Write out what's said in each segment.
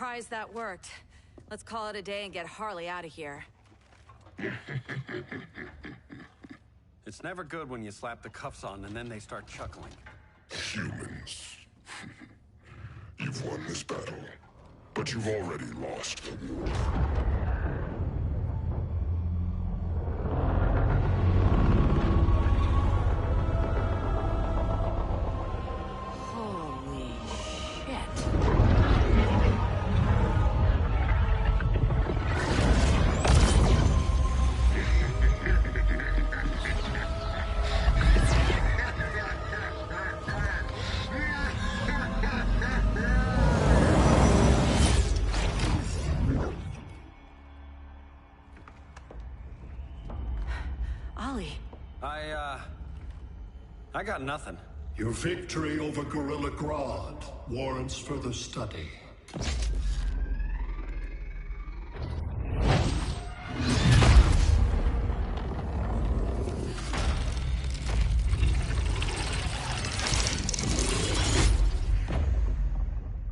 surprised that worked. Let's call it a day and get Harley out of here. It's never good when you slap the cuffs on and then they start chuckling. Humans. You've won this battle, but you've already lost the war. Holy shit. I got nothing. Your victory over Gorilla Grodd warrants further study.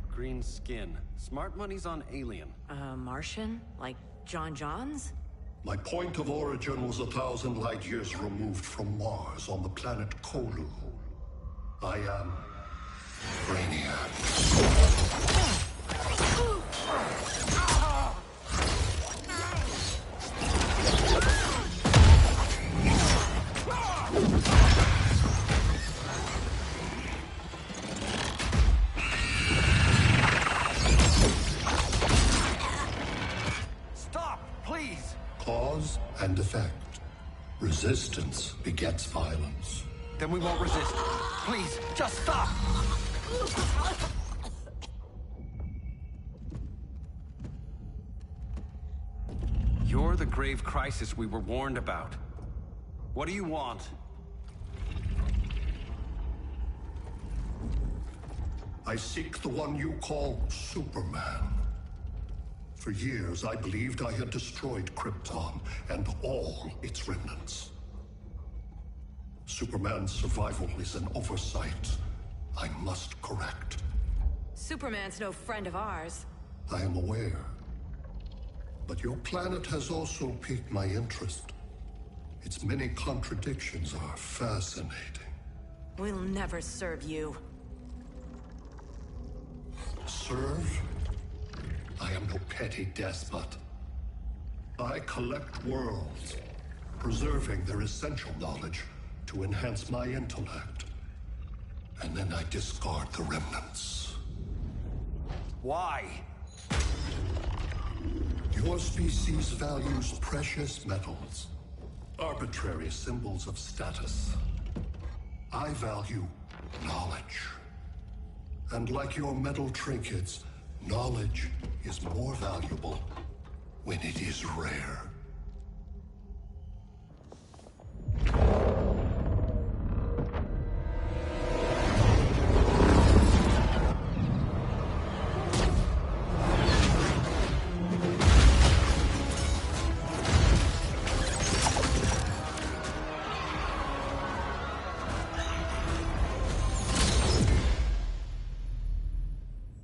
Green skin. Smart money's on alien. Martian? Like John Johns? My point of origin was 1,000 light years removed from Mars on the planet Kolu. I am Brainiac. Cause and effect. Resistance begets violence. Then we won't resist. Please, just stop! You're the grave crisis we were warned about. What do you want? I seek the one you call Superman. For years, I believed I had destroyed Krypton and all its remnants. Superman's survival is an oversight I must correct. Superman's no friend of ours. I am aware. But your planet has also piqued my interest. Its many contradictions are fascinating. We'll never serve you. Serve? I am no petty despot. I collect worlds, preserving their essential knowledge to enhance my intellect. And then I discard the remnants. Why? Your species values precious metals, arbitrary symbols of status. I value knowledge. And like your metal trinkets, knowledge is more valuable when it is rare.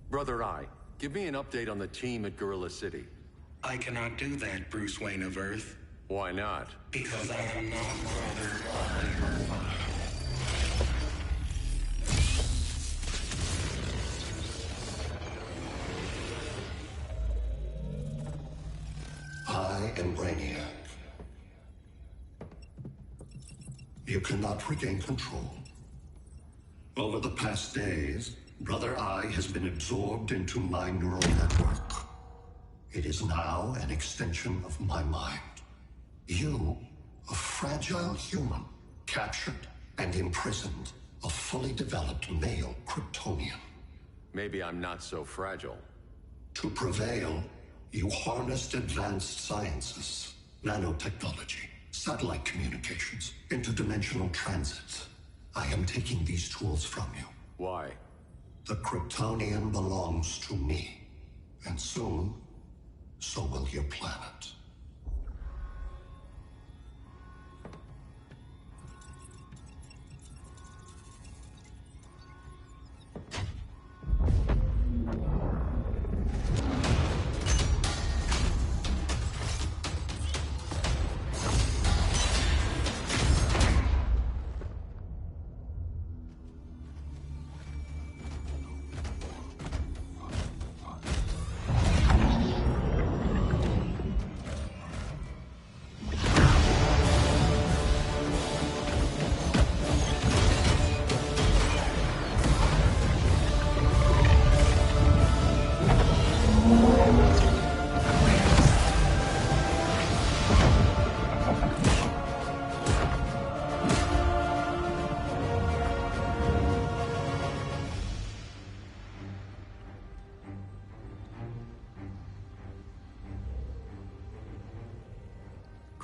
Brother Eye, give me an update on the team at Gorilla City. I cannot do that, Bruce Wayne of Earth. Why not? Because I am not Brother Eye. I am Brainiac. You cannot regain control. Over the past days, Brother Eye has been absorbed into my neural network. It is now an extension of my mind. You, a fragile human, captured and imprisoned a fully developed male Kryptonian. Maybe I'm not so fragile. To prevail, you harnessed advanced sciences, nanotechnology, satellite communications, interdimensional transits. I am taking these tools from you. Why? The Kryptonian belongs to me, and soon, so will your planet.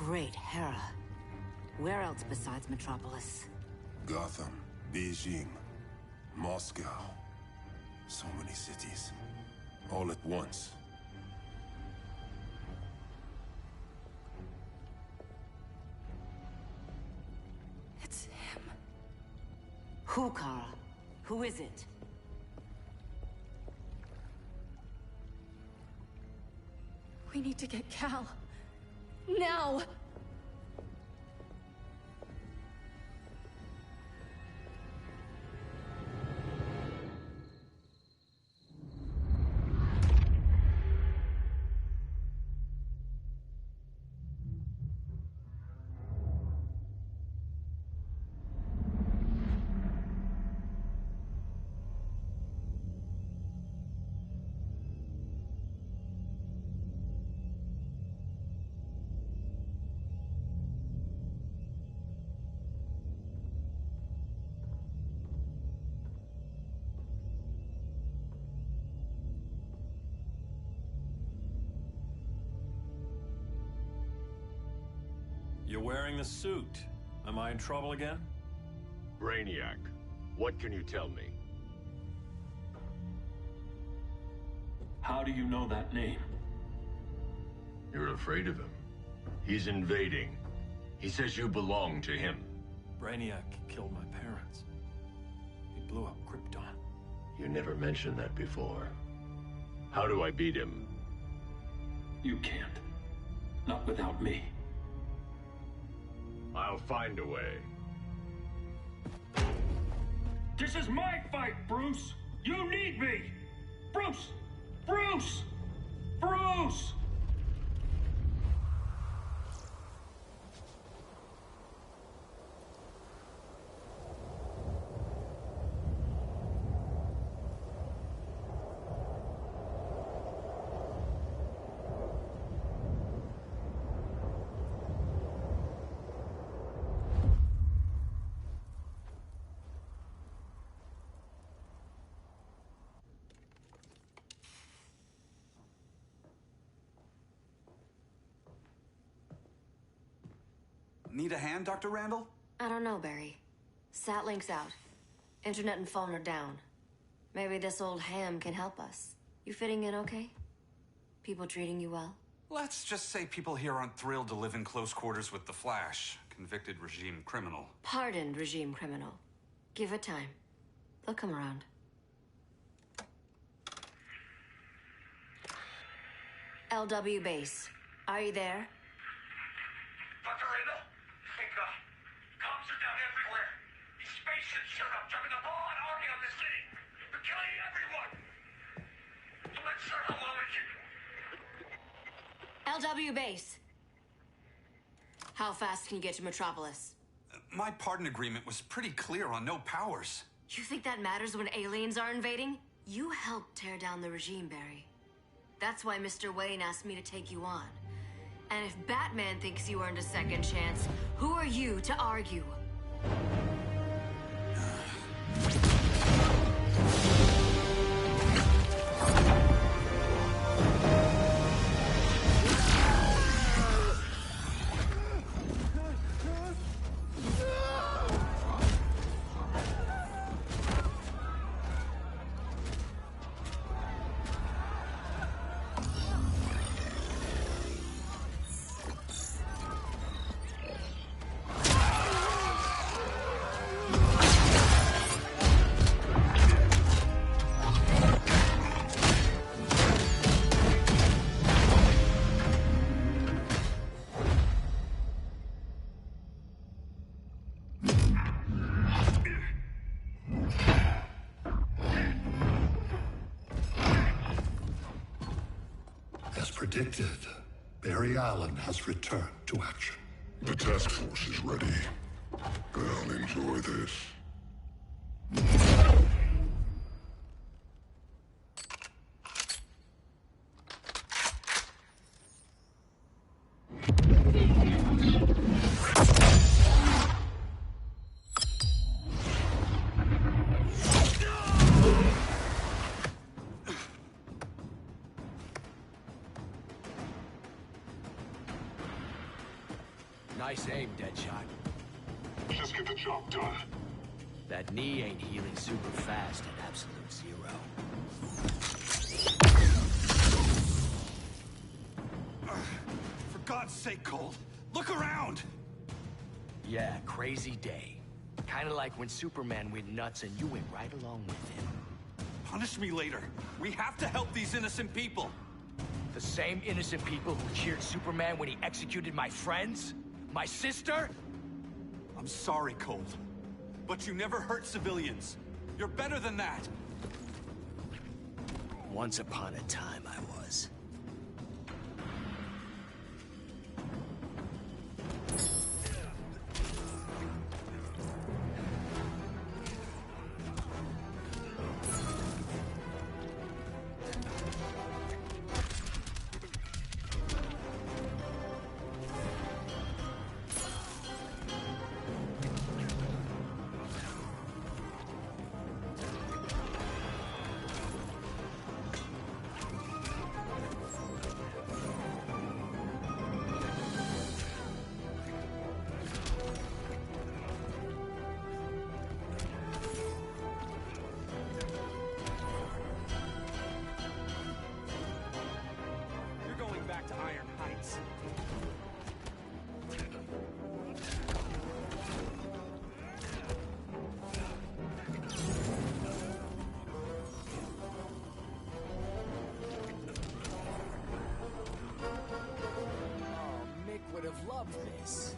Great Hera. Where else besides Metropolis? Gotham, Beijing, Moscow. So many cities. All at once. It's him. Who, Kara? Who is it? We need to get Cal. Now! You're wearing the suit. Am I in trouble again? Brainiac, what can you tell me? How do you know that name? You're afraid of him. He's invading. He says you belong to him. Brainiac killed my parents. He blew up Krypton. You never mentioned that before. How do I beat him? You can't. Not without me. I'll find a way. This is my fight, Bruce! You need me! Bruce! Bruce! Bruce! Need a hand, Dr. Randall? I don't know, Barry. Satlink's out. Internet and phone are down. Maybe this old ham can help us. You fitting in okay? People treating you well? Let's just say people here aren't thrilled to live in close quarters with the Flash, convicted regime criminal. Pardoned regime criminal. Give it time. They'll come around. LW base. Are you there? Dr. Randall? Thank God. Cops are down everywhere. These spaceships showed up, driving a broad army on the city. They're killing everyone. So let's start a LW base. How fast can you get to Metropolis? My pardon agreement was pretty clear on no powers. You think that matters when aliens are invading? You helped tear down the regime, Barry. That's why Mr. Wayne asked me to take you on. And if Batman thinks you earned a second chance, who are you to argue? As predicted, Barry Allen has returned to action. The task force is ready. I'll enjoy this. Nice aim, Deadshot. Just get the job done. That knee ain't healing super fast at absolute zero. For God's sake, Cole, look around! Yeah, crazy day. Kinda like when Superman went nuts and you went right along with him. Punish me later. We have to help these innocent people. The same innocent people who cheered Superman when he executed my friends? My sister? I'm sorry, Cole. But you never hurt civilians. You're better than that. Once upon a time, I was. This.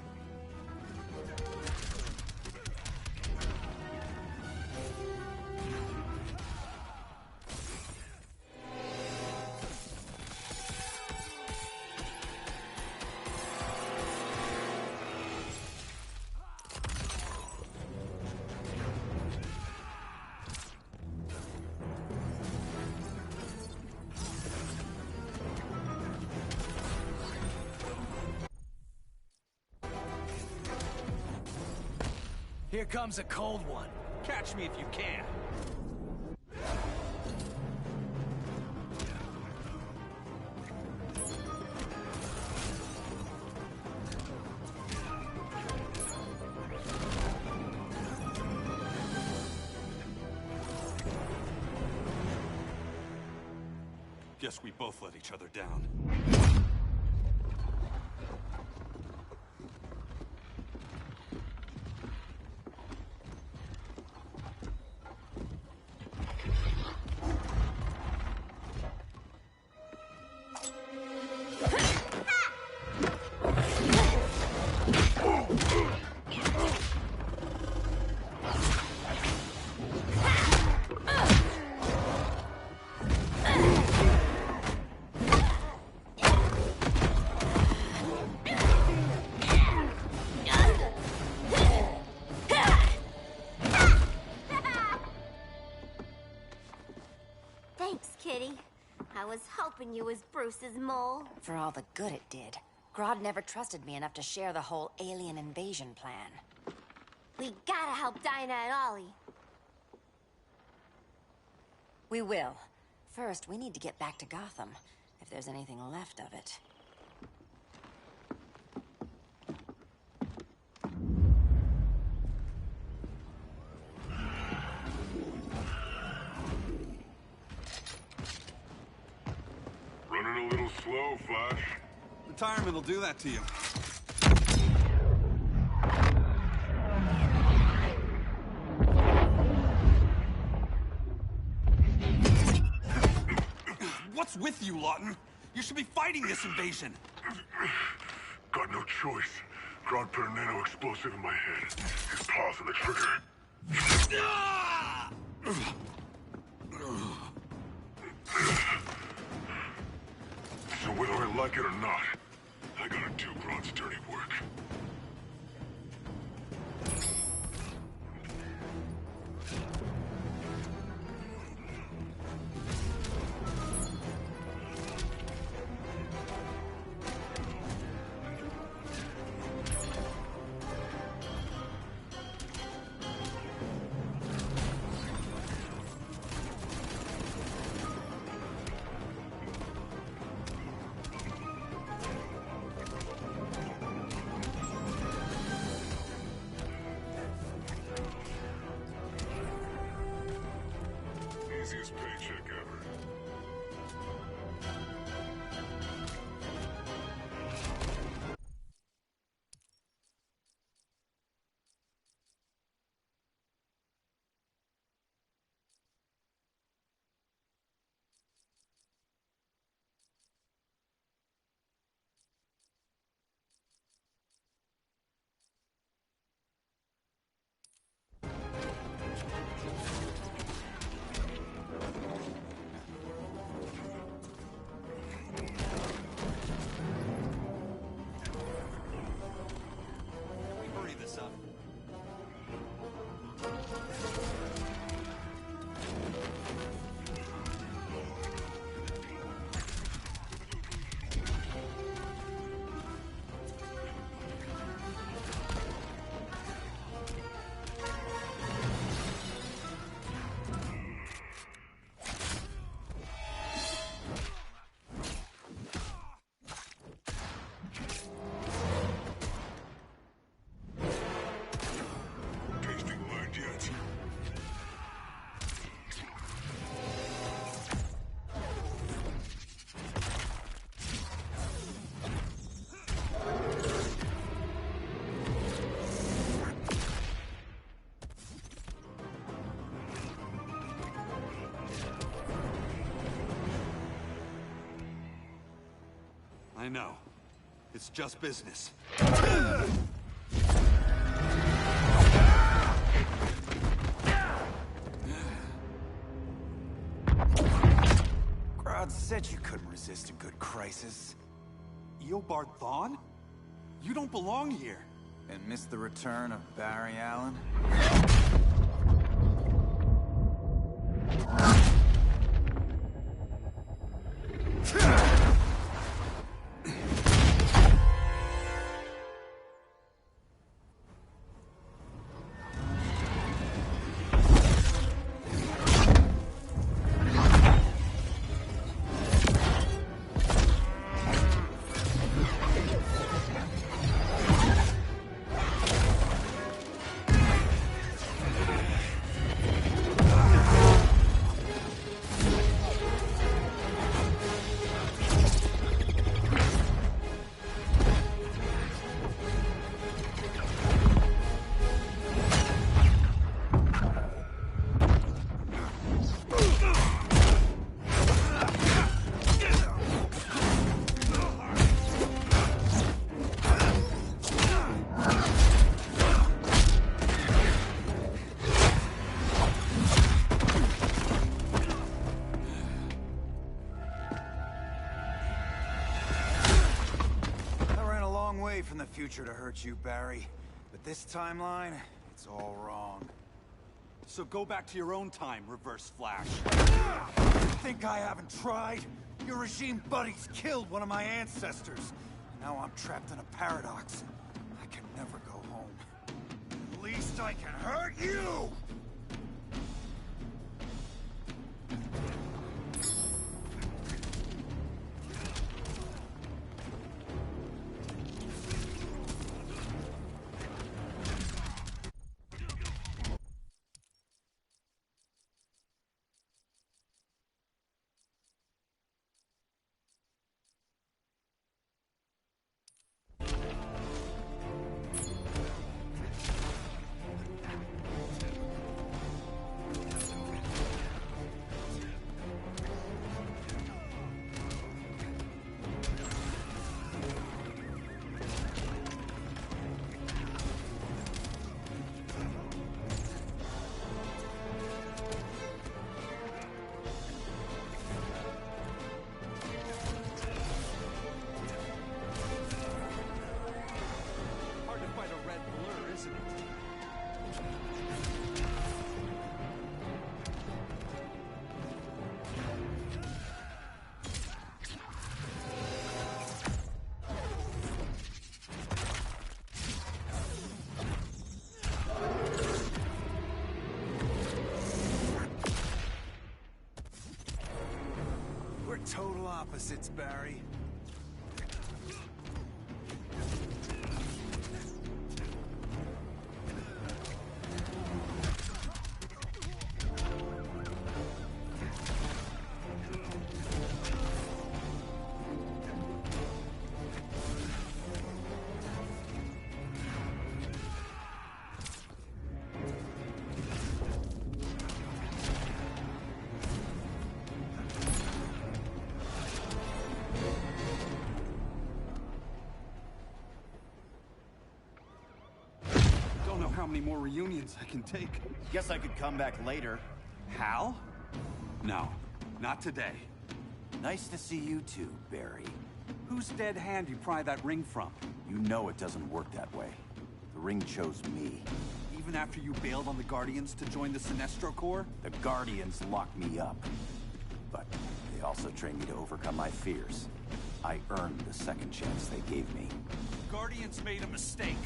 Here comes a cold one. Catch me if you can. Guess we both let each other down. I was hoping you was Bruce's mole. For all the good it did. Grodd never trusted me enough to share the whole alien invasion plan. We gotta help Dinah and Ollie. We will. First, we need to get back to Gotham, if there's anything left of it. Running a little slow, Flash. Retirement will do that to you. What's with you, Lawton? You should be fighting this invasion. Got no choice. Grodd put a nano-explosive in my head. His paws on the trigger. So whether I like it or not, I gotta do Grodd's dirty work. Easiest paycheck ever. Hurry this up. Tasting learned yet? I know. It's just business. Crowd said you couldn't resist a good crisis. Eobard Thawne? You don't belong here. And miss the return of Barry Allen? From the future to hurt you, Barry. But this timeline, it's all wrong. So go back to your own time, Reverse Flash. Think I haven't tried? Your regime buddies killed one of my ancestors. Now I'm trapped in a paradox. I can never go home. At least I can hurt you! Total opposites, Barry. how many more reunions I can take. Guess I could come back later. Hal? No, not today. Nice to see you too, Barry. Whose dead hand you pry that ring from? You know it doesn't work that way. The ring chose me. Even after you bailed on the Guardians to join the Sinestro Corps? The Guardians locked me up. But they also trained me to overcome my fears. I earned the second chance they gave me. Guardians made a mistake.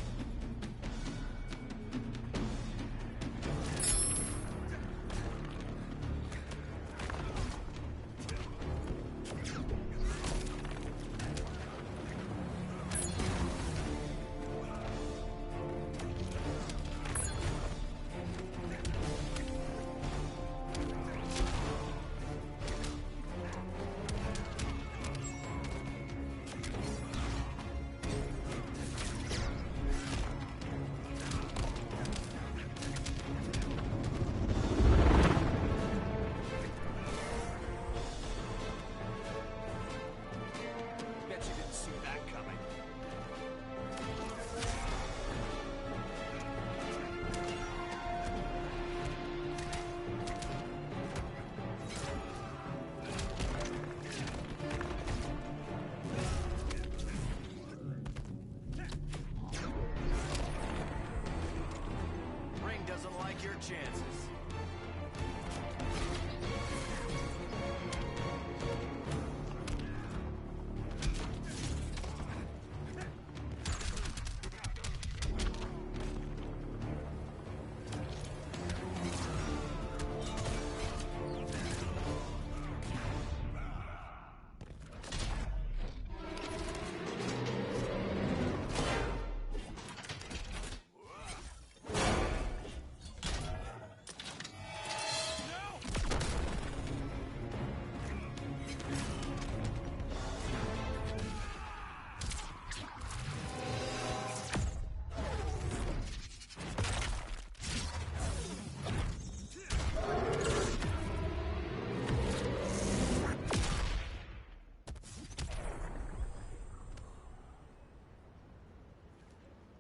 Your chances.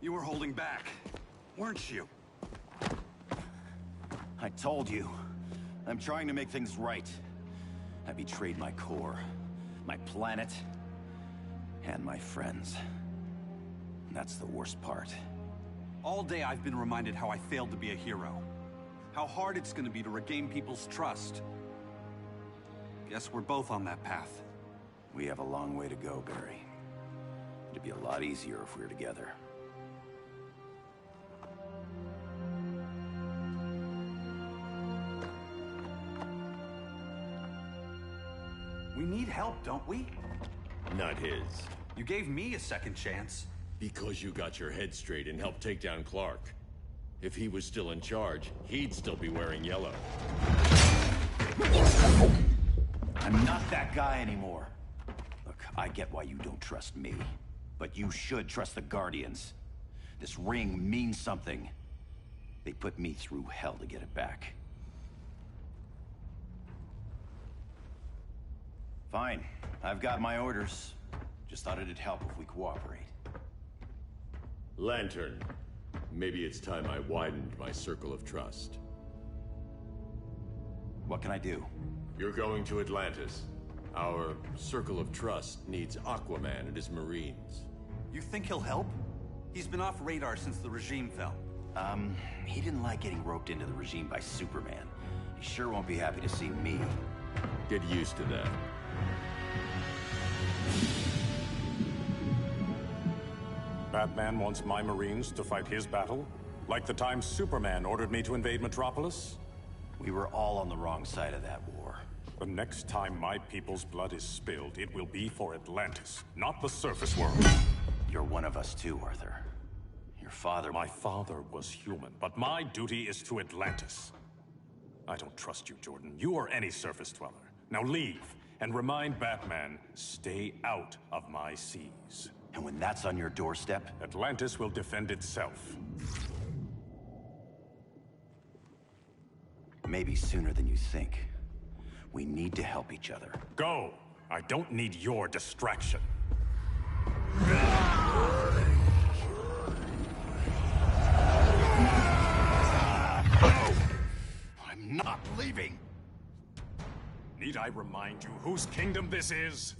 You were holding back, weren't you? I told you. I'm trying to make things right. I betrayed my core, my planet, and my friends. That's the worst part. All day I've been reminded how I failed to be a hero. How hard it's gonna be to regain people's trust. Guess we're both on that path. We have a long way to go, Barry. It'd be a lot easier if we were together. We need help, don't we? Not his. You gave me a second chance. Because you got your head straight and helped take down Clark. If he was still in charge, he'd still be wearing yellow. I'm not that guy anymore. Look, I get why you don't trust me. But you should trust the Guardians. This ring means something. They put me through hell to get it back. Fine. I've got my orders. Just thought it'd help if we cooperate. Lantern. Maybe it's time I widened my circle of trust. What can I do? You're going to Atlantis. Our circle of trust needs Aquaman and his Marines. You think he'll help? He's been off radar since the regime fell. He didn't like getting roped into the regime by Superman. He sure won't be happy to see me. Get used to that. Batman wants my Marines to fight his battle? Like the time Superman ordered me to invade Metropolis? We were all on the wrong side of that war. The next time my people's blood is spilled, it will be for Atlantis, not the surface world. You're one of us too, Arthur. Your father... My father was human, but my duty is to Atlantis. I don't trust you, Jordan. You or any surface dweller. Now leave, and remind Batman, stay out of my seas. And when that's on your doorstep... Atlantis will defend itself. Maybe sooner than you think. We need to help each other. Go! I don't need your distraction. I remind you whose kingdom this is?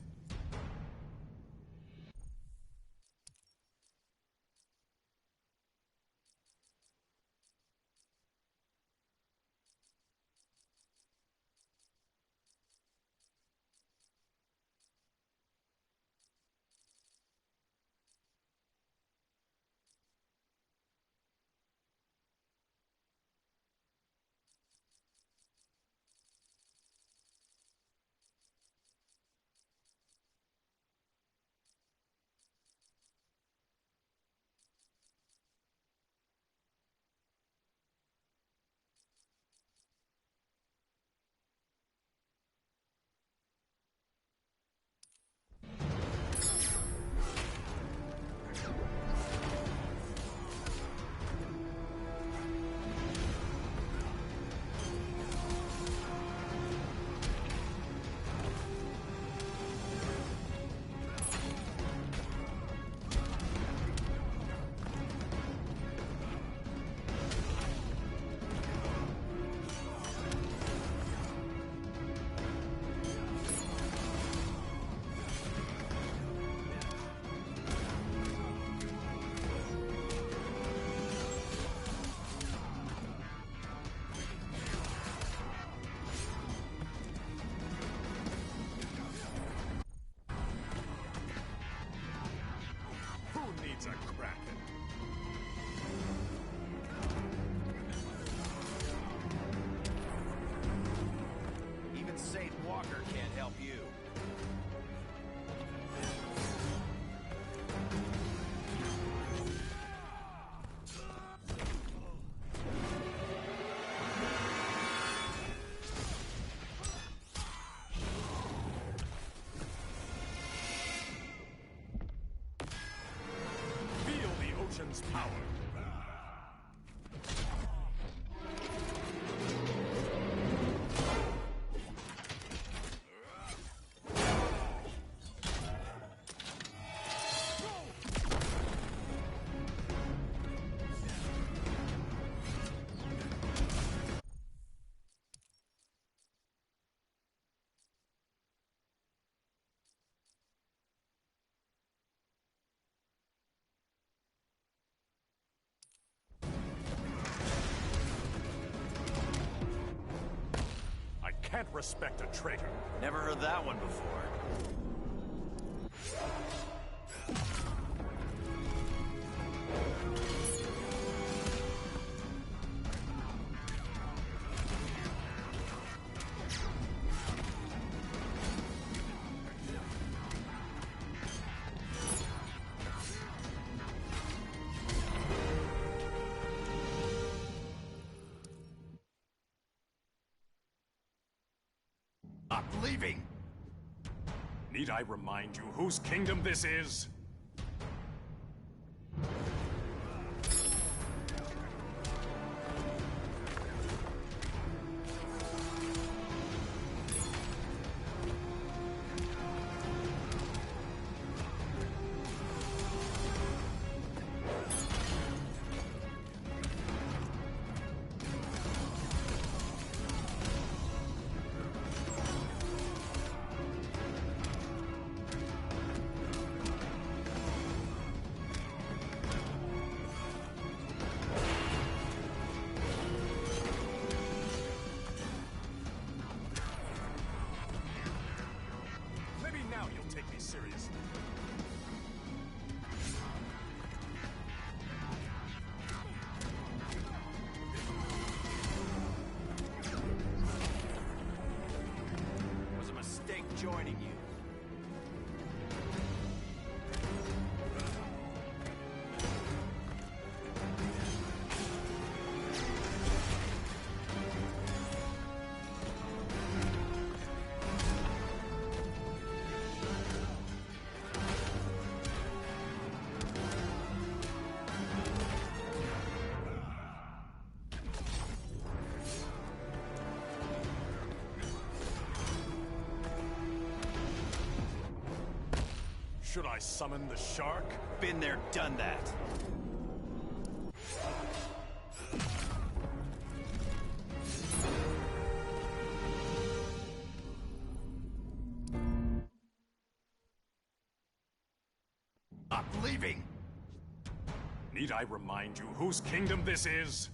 Who needs a kraken? Even Saint Walker can't help you. Feel the ocean's power. I can't respect a traitor. Never heard that one before. Not leaving. Need I remind you whose kingdom this is? Maybe now you'll take me seriously. It was a mistake joining you. Should I summon the shark? Been there, done that. Need I remind you whose kingdom this is?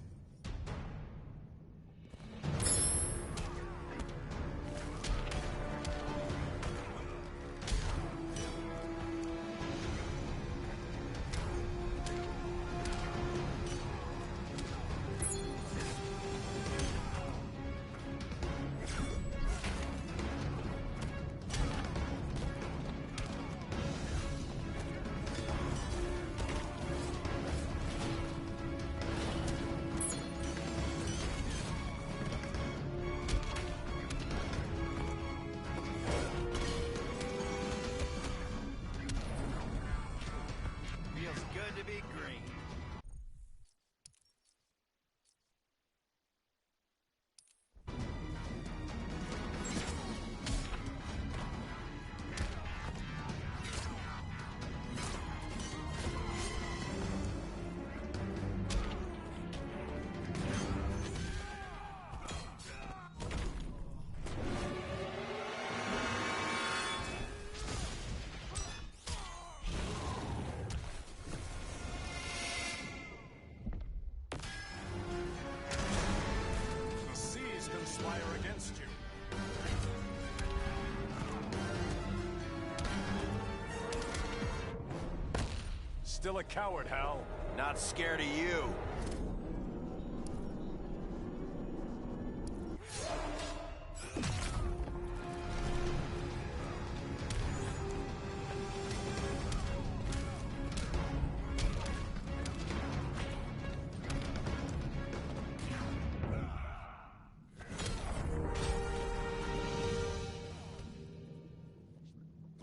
Still a coward, Hal. Not scared of you.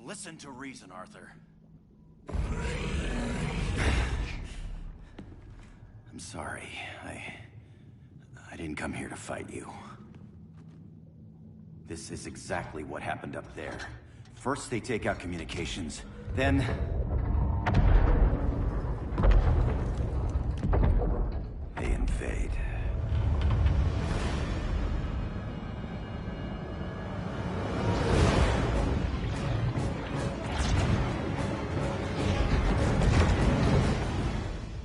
Listen to reason, Arthur. I'm sorry. I didn't come here to fight you. This is exactly what happened up there. First they take out communications, then... they invade.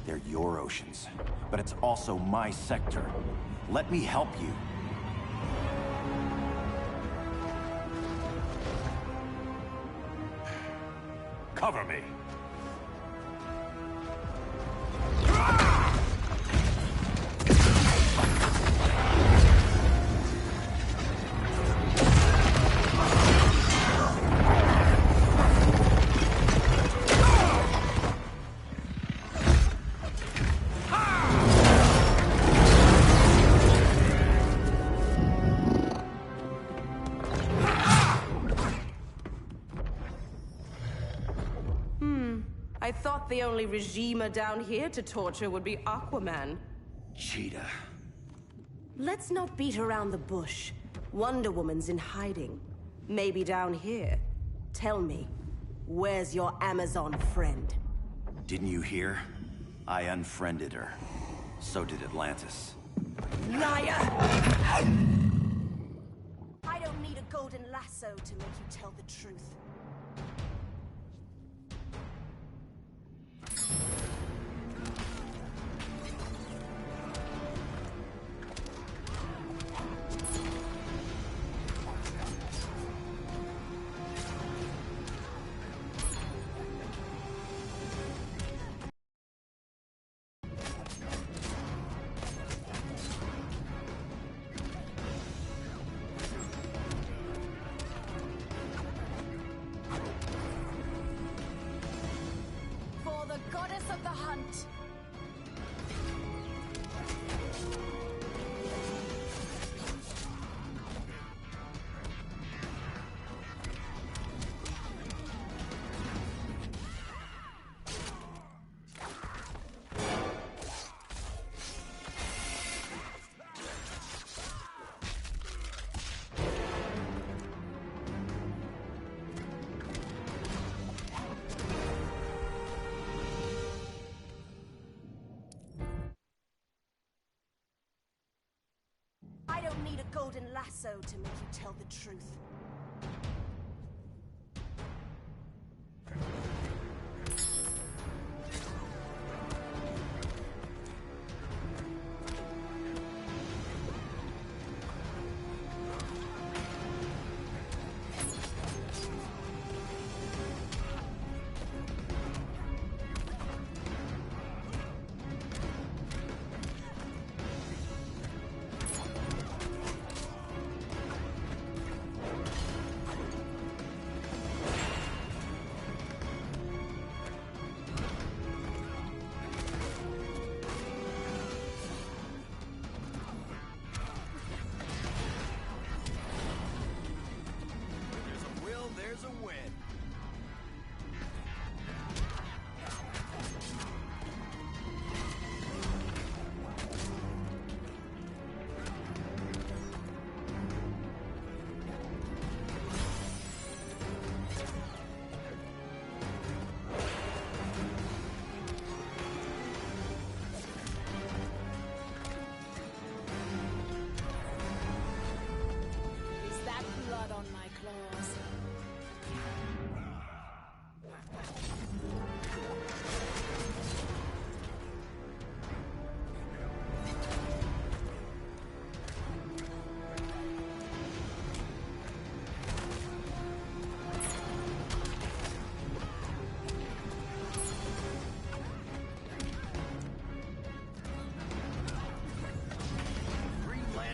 They're your oceans, but it's also my sector. Let me help you. Cover me. I thought the only regimer down here to torture would be Aquaman. Cheetah. Let's not beat around the bush. Wonder Woman's in hiding. Maybe down here. Tell me, where's your Amazon friend? Didn't you hear? I unfriended her. So did Atlantis. Liar! I don't need a golden lasso to make you tell the truth. I don't need a golden lasso to make you tell the truth.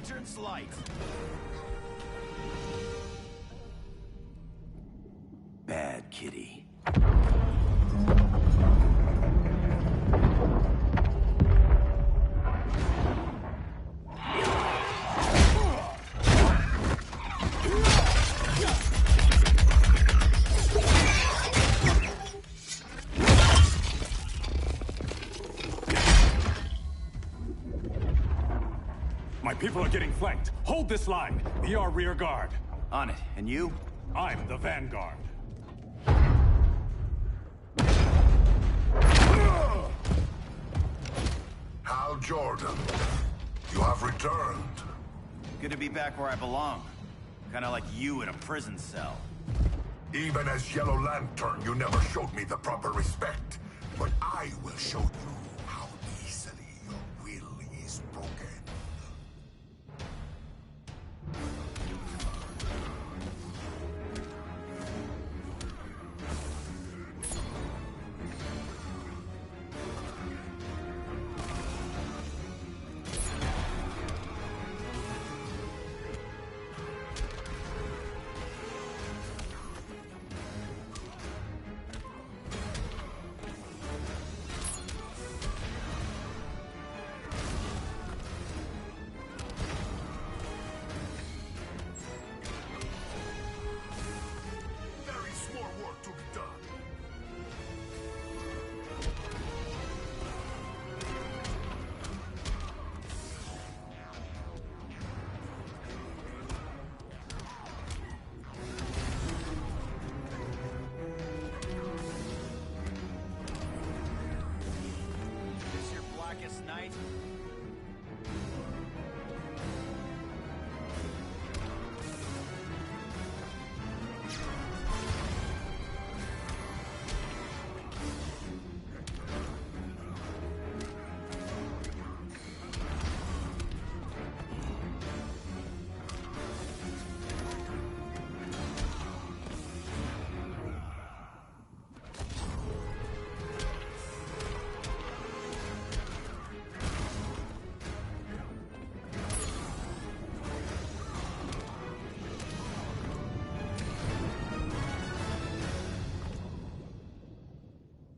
lantern's light. Bad kitty. My people are getting flanked. Hold this line. Be our rear guard. On it. And you? I'm the vanguard. Hal Jordan, you have returned. Good to be back where I belong. Kinda like you in a prison cell. Even as Yellow Lantern, you never showed me the proper respect. But I will show you how easily your will is broken.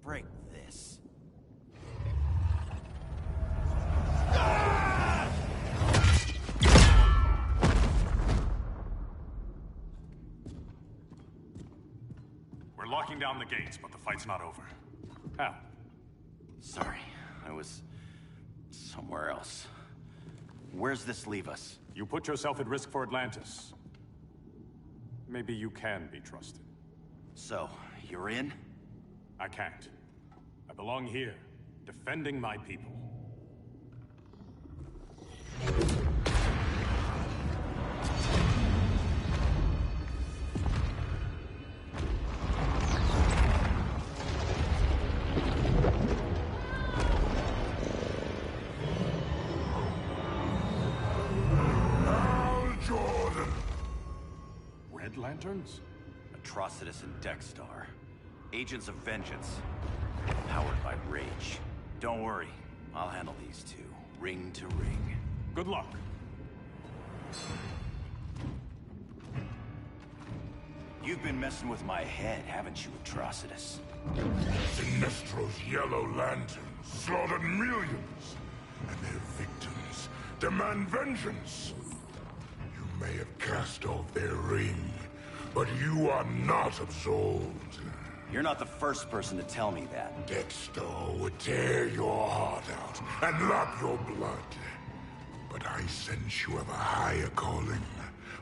Break this. We're locking down the gates, but the fight's not over. Hal. Sorry, I was somewhere else. Where's this leave us? You put yourself at risk for Atlantis. Maybe you can be trusted. So, you're in? I can't. I belong here, defending my people. Hal Jordan! Red Lanterns? Atrocitus and Dexstar. Agents of Vengeance. Powered by rage. Don't worry, I'll handle these two, ring to ring. Good luck. You've been messing with my head, haven't you, Atrocitus? Sinestro's Yellow Lanterns slaughtered millions, and their victims demand vengeance. You may have cast off their ring, but you are not absolved. You're not the first person to tell me that. Dexter would tear your heart out and lap your blood. But I sense you have a higher calling.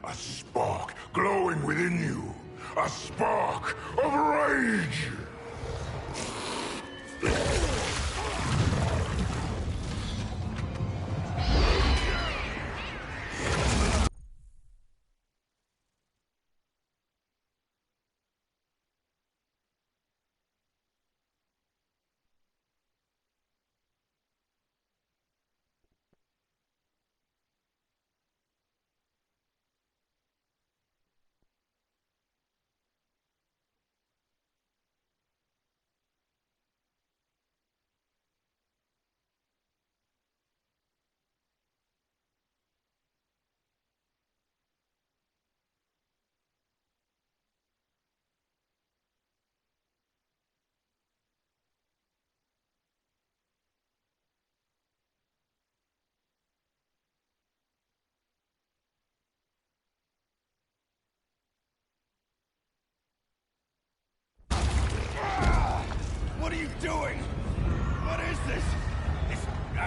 A spark glowing within you. A spark of rage!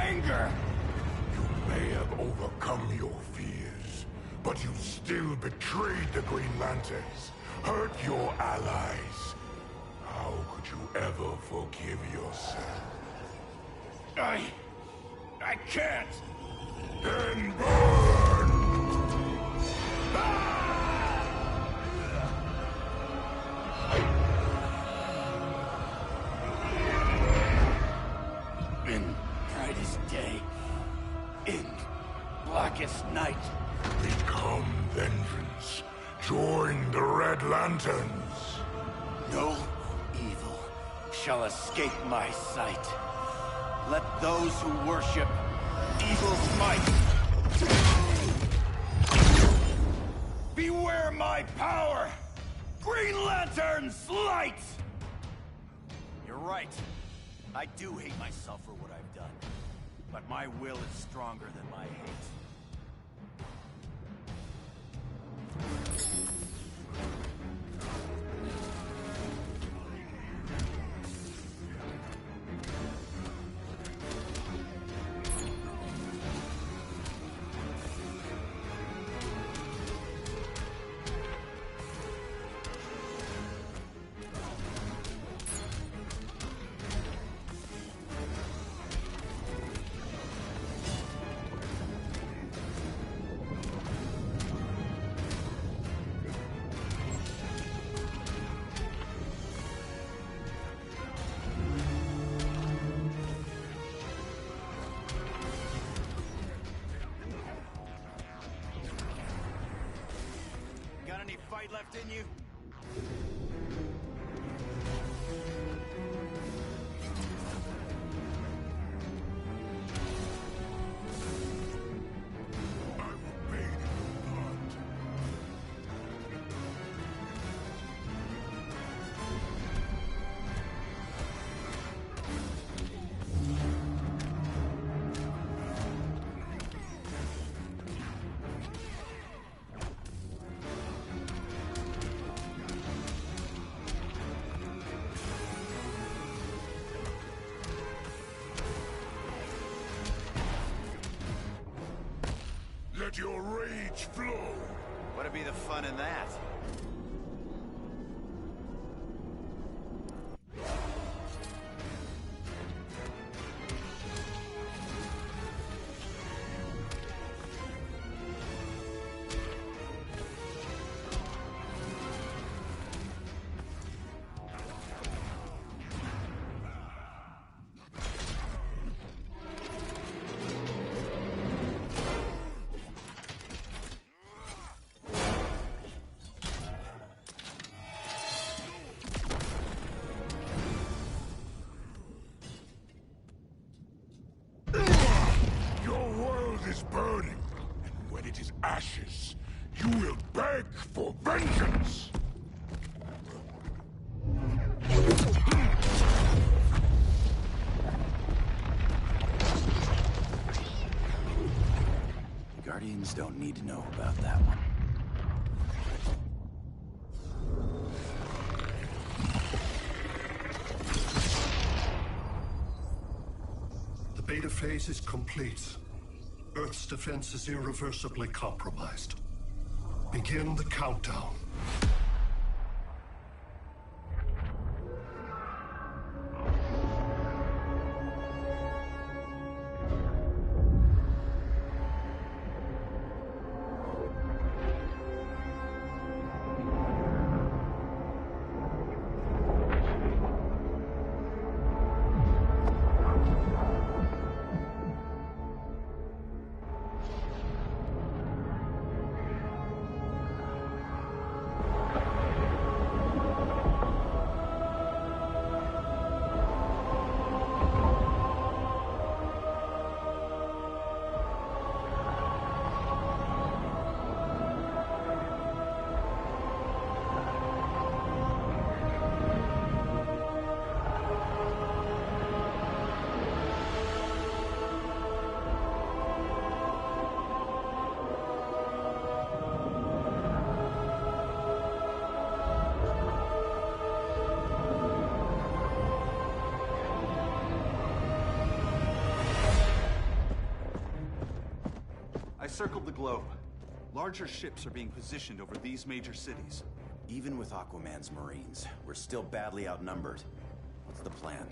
anger! You may have overcome your fears, but you still betrayed the Green Lanterns, hurt your allies. How could you ever forgive yourself? I can't! Then burn! In brightest day, in blackest night. Become vengeance. Join the Red Lanterns. No evil shall escape my sight. Let those who worship evil's might beware my power! Green Lantern's light! You're right. I do hate myself for what I've done. But my will is stronger than my hate. Got any fight left in you? Let your rage flow. What'd be the fun in that? Your world is burning, and when it is ashes, you will beg for vengeance! Guardians don't need to know about that one. The beta phase is complete. Earth's defense is irreversibly compromised. Begin the countdown. circled the globe. Larger ships are being positioned over these major cities. Even with Aquaman's Marines, we're still badly outnumbered. What's the plan?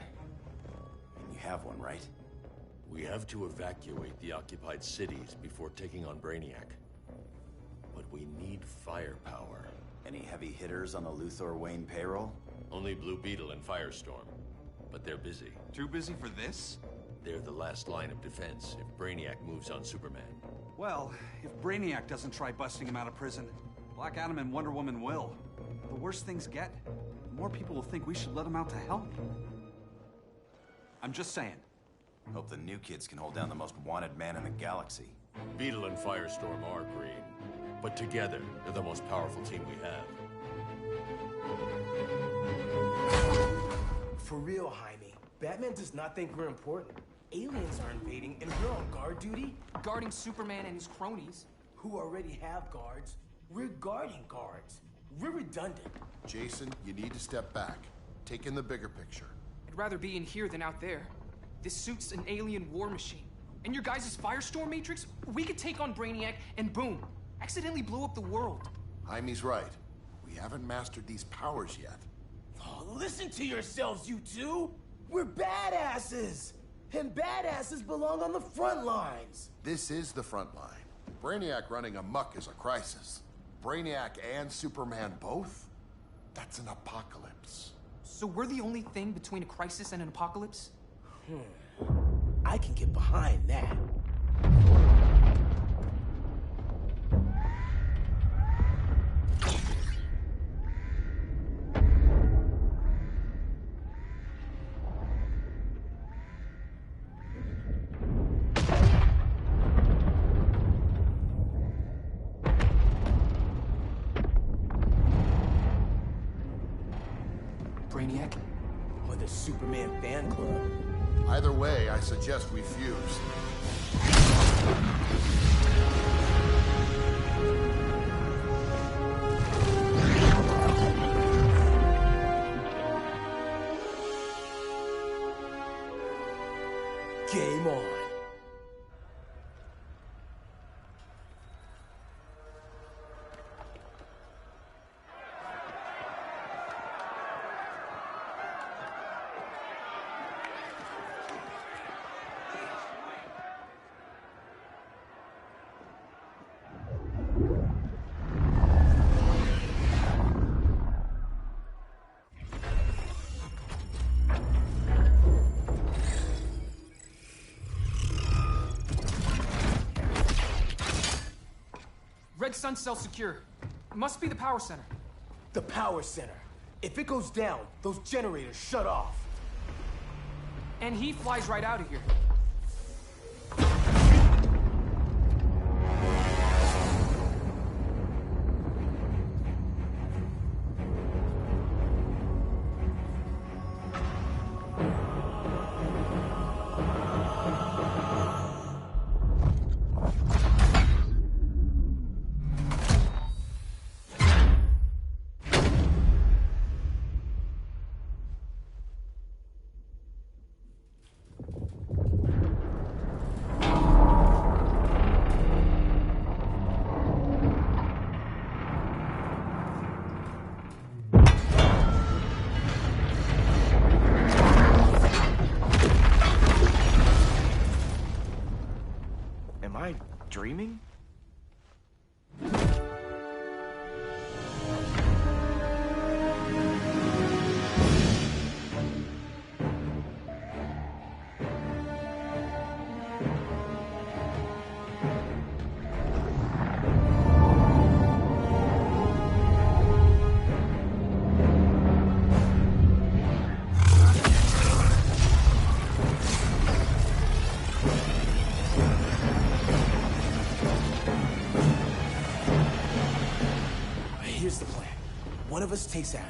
And you have one, right? We have to evacuate the occupied cities before taking on Brainiac. But we need firepower. Any heavy hitters on the Luthor Wayne payroll? Only Blue Beetle and Firestorm. But they're busy. Too busy for this? They're the last line of defense if Brainiac moves on Superman. Well, if Brainiac doesn't try busting him out of prison, Black Adam and Wonder Woman will. The worse things get, the more people will think we should let him out to help. I'm just saying. Hope the new kids can hold down the most wanted man in the galaxy. Beetle and Firestorm are green, but together, they're the most powerful team we have. For real, Jaime, Batman does not think we're important. Aliens are invading, and we're on guard duty? Guarding Superman and his cronies. Who already have guards. We're guarding guards. We're redundant. Jason, you need to step back. Take in the bigger picture. I'd rather be in here than out there. This suit's an alien war machine. And your guys' Firestorm Matrix, we could take on Brainiac and boom, accidentally blow up the world. Jaime's right. We haven't mastered these powers yet. Oh, listen to yourselves, you two! We're badasses! And badasses belong on the front lines! This is the front line. Brainiac running amok is a crisis. Brainiac and Superman both? That's an apocalypse. So we're the only thing between a crisis and an apocalypse? I can get behind that. Brainiac? Or the Superman fan club? Either way, I suggest we fuse. Game on. Red Sun cell secure. It must be the power center. The power center. If it goes down, those generators shut off. And he flies right out of here. Am I dreaming? Here's the plan. One of us takes Adam.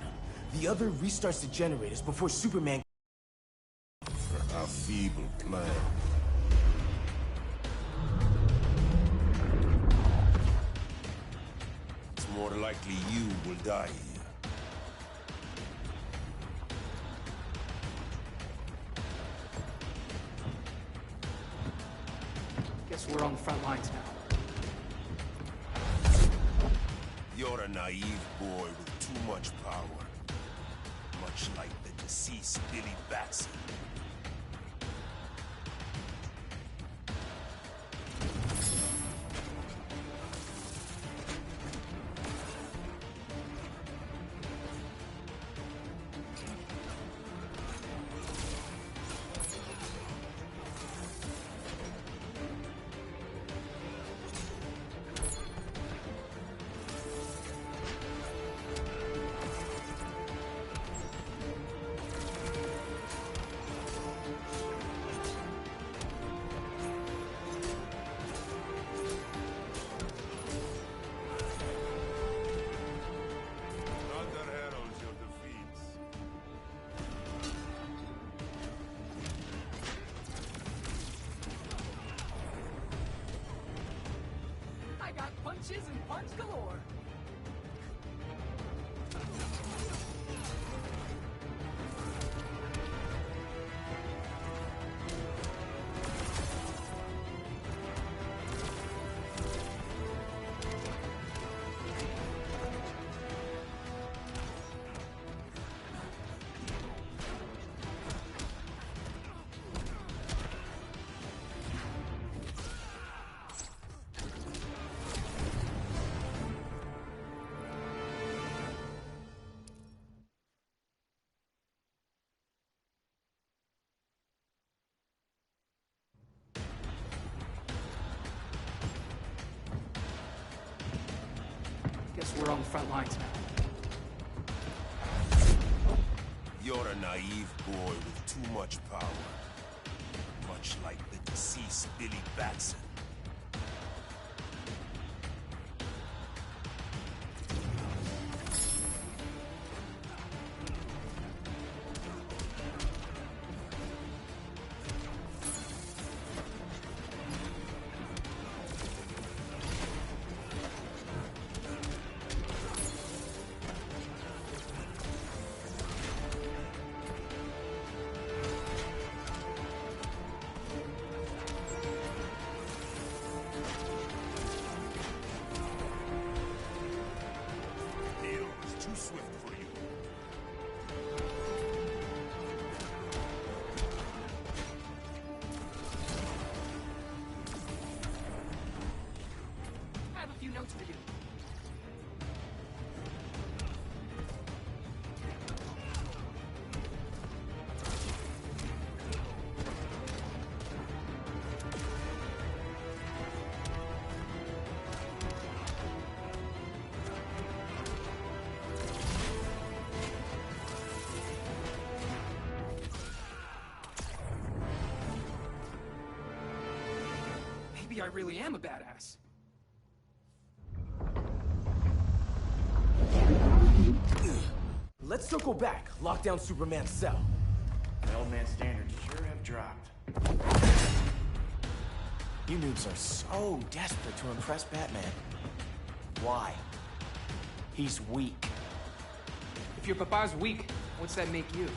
The other restarts the generators before Superman... For our feeble plan. It's more likely you will die here. Guess we're on the front lines now. You're a naive boy with too much power. Much like the deceased Billy Batson. Punches and punch galore. Guess we're on the front lines now. You're a naive boy with too much power. Much like the deceased Billy Batson. Too swift for you. I have a few notes for you. Maybe I really am a badass. Let's circle back. Lock down Superman's cell. The old man's standards sure have dropped. You noobs are so desperate to impress Batman. Why? He's weak. If your papa's weak, what's that make you?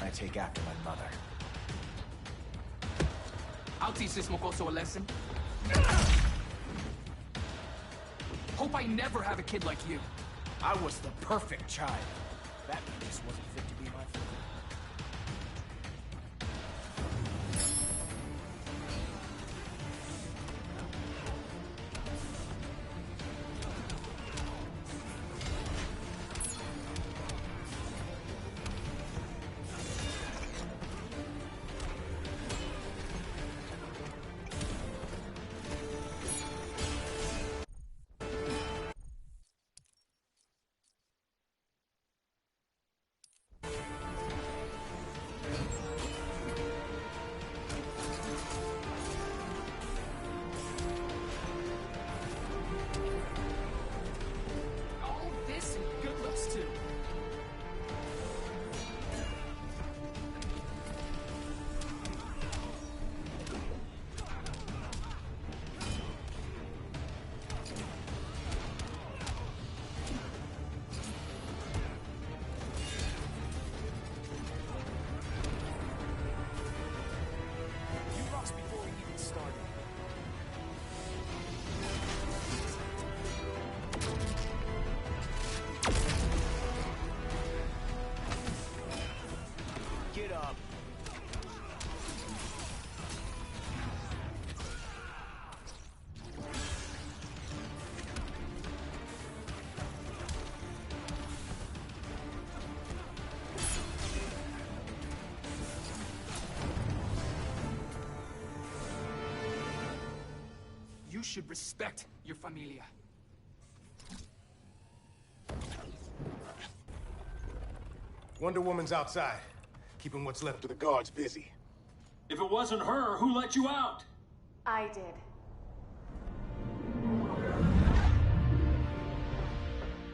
I take after my mother. I'll teach this mocoso a lesson. Hope I never have a kid like you. I was the perfect child. Batman just wasn't fit to be my father. up. You should respect your familia. Wonder Woman's outside, keeping what's left of the guards busy. If it wasn't her, who let you out? I did.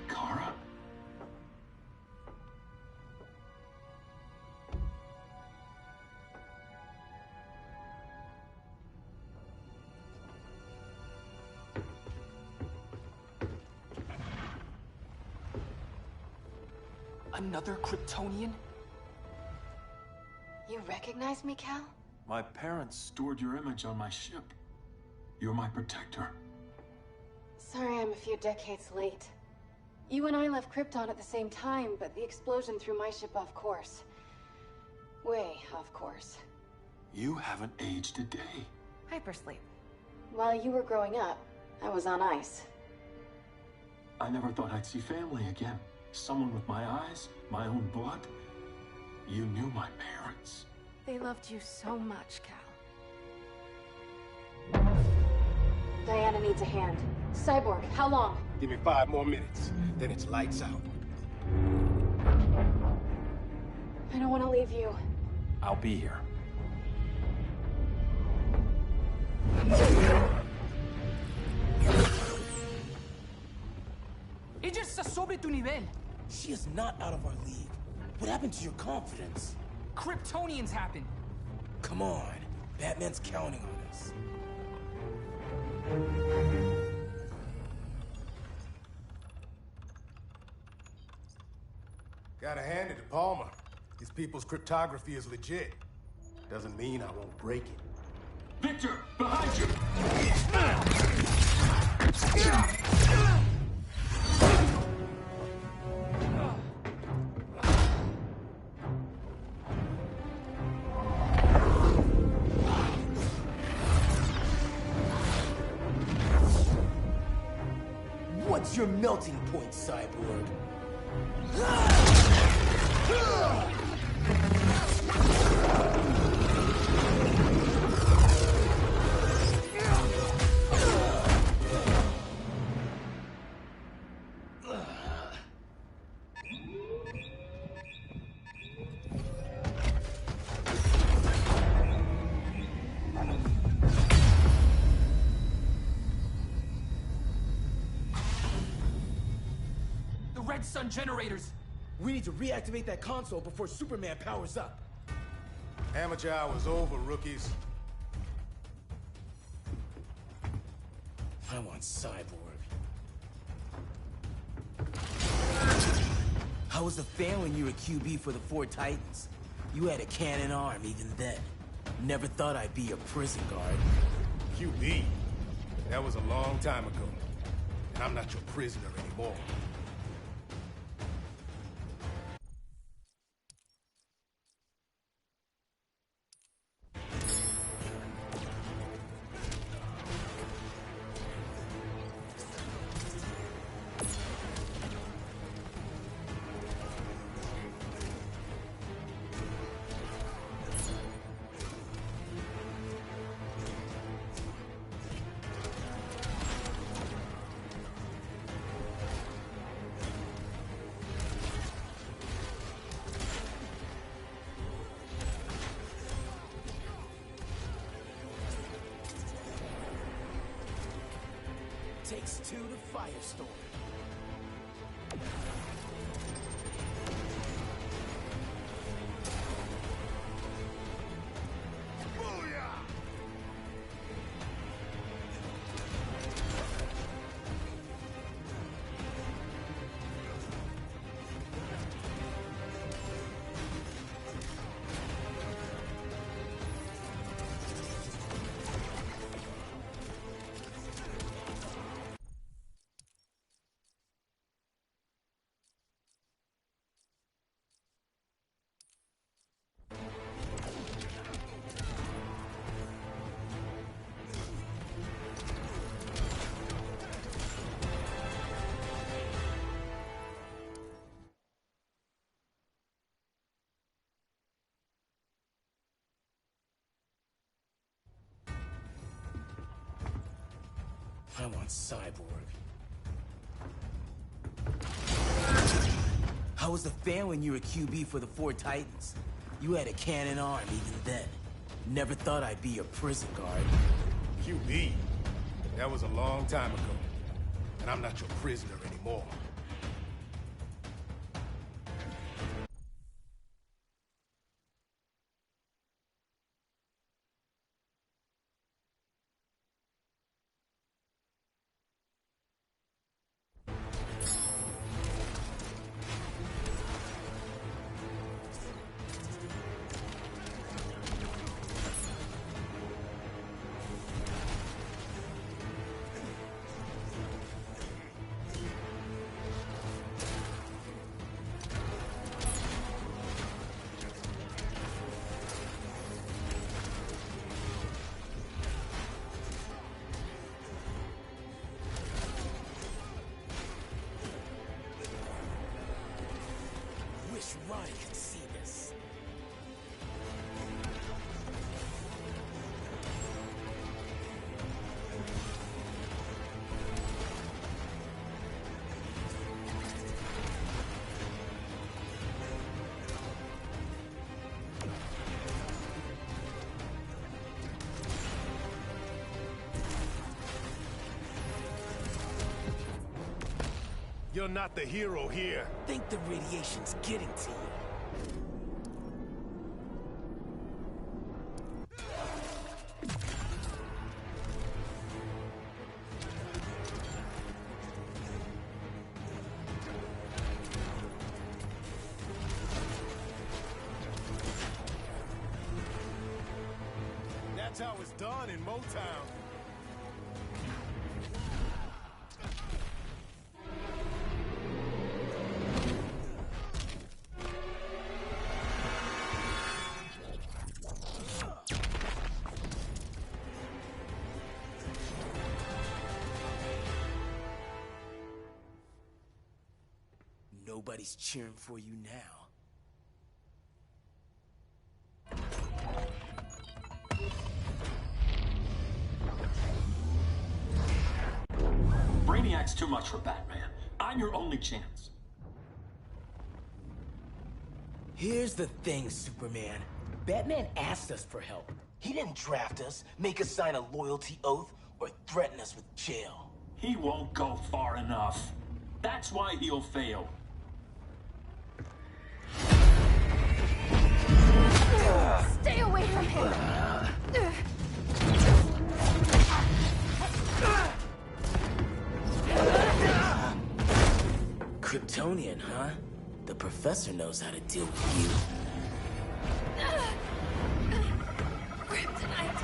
Kara? Another Kryptonian? You recognize me, Cal? My parents stored your image on my ship. You're my protector. Sorry I'm a few decades late. You and I left Krypton at the same time, but the explosion threw my ship off course. Way off course. You haven't aged a day. Hypersleep. While you were growing up, I was on ice. I never thought I'd see family again. Someone with my eyes, my own blood. You knew my parents. They loved you so much, Cal. Diana needs a hand. Cyborg, how long? Give me 5 more minutes, then it's lights out. I don't want to leave you. I'll be here. Ella está sobre tu nivel. She is not out of our league. What happened to your confidence? Kryptonians happen. Come on. Batman's counting on us. Gotta hand it to Palmer. These people's cryptography is legit. Doesn't mean I won't break it. Victor, behind you! What's your melting point, Cyborg? Red Sun generators! We need to reactivate that console before Superman powers up. Amateur hour's over, rookies. I want Cyborg. How was the fan when you were QB for the 4 Titans? You had a cannon arm even then. Never thought I'd be a prison guard. QB? That was a long time ago. And I'm not your prisoner anymore. Takes 2 to Firestorm. I want Cyborg. How was the fan when you were QB for the 4 Titans? You had a cannon arm even then. Never thought I'd be a prison guard. QB? That was a long time ago. And I'm not your prisoner anymore. Wish Ronnie could see this. You're not the hero here. Think the radiation's getting to you. That's how it's done in Motown. Nobody's cheering for you now. Brainiac's too much for Batman. I'm your only chance. Here's the thing, Superman. Batman asked us for help. He didn't draft us, make us sign a loyalty oath, or threaten us with jail. He won't go far enough. That's why he'll fail. Stay away from him! Kryptonian, huh? The professor knows how to deal with you. Kryptonite!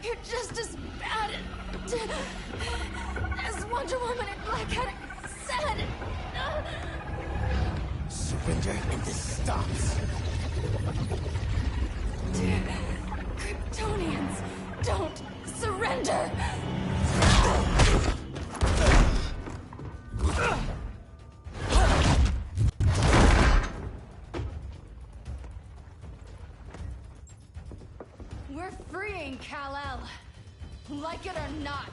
You're just as bad as Wonder Woman and Black Cat said! Surrender and this stops. Kryptonians don't surrender! We're freeing Kal-El. Like it or not.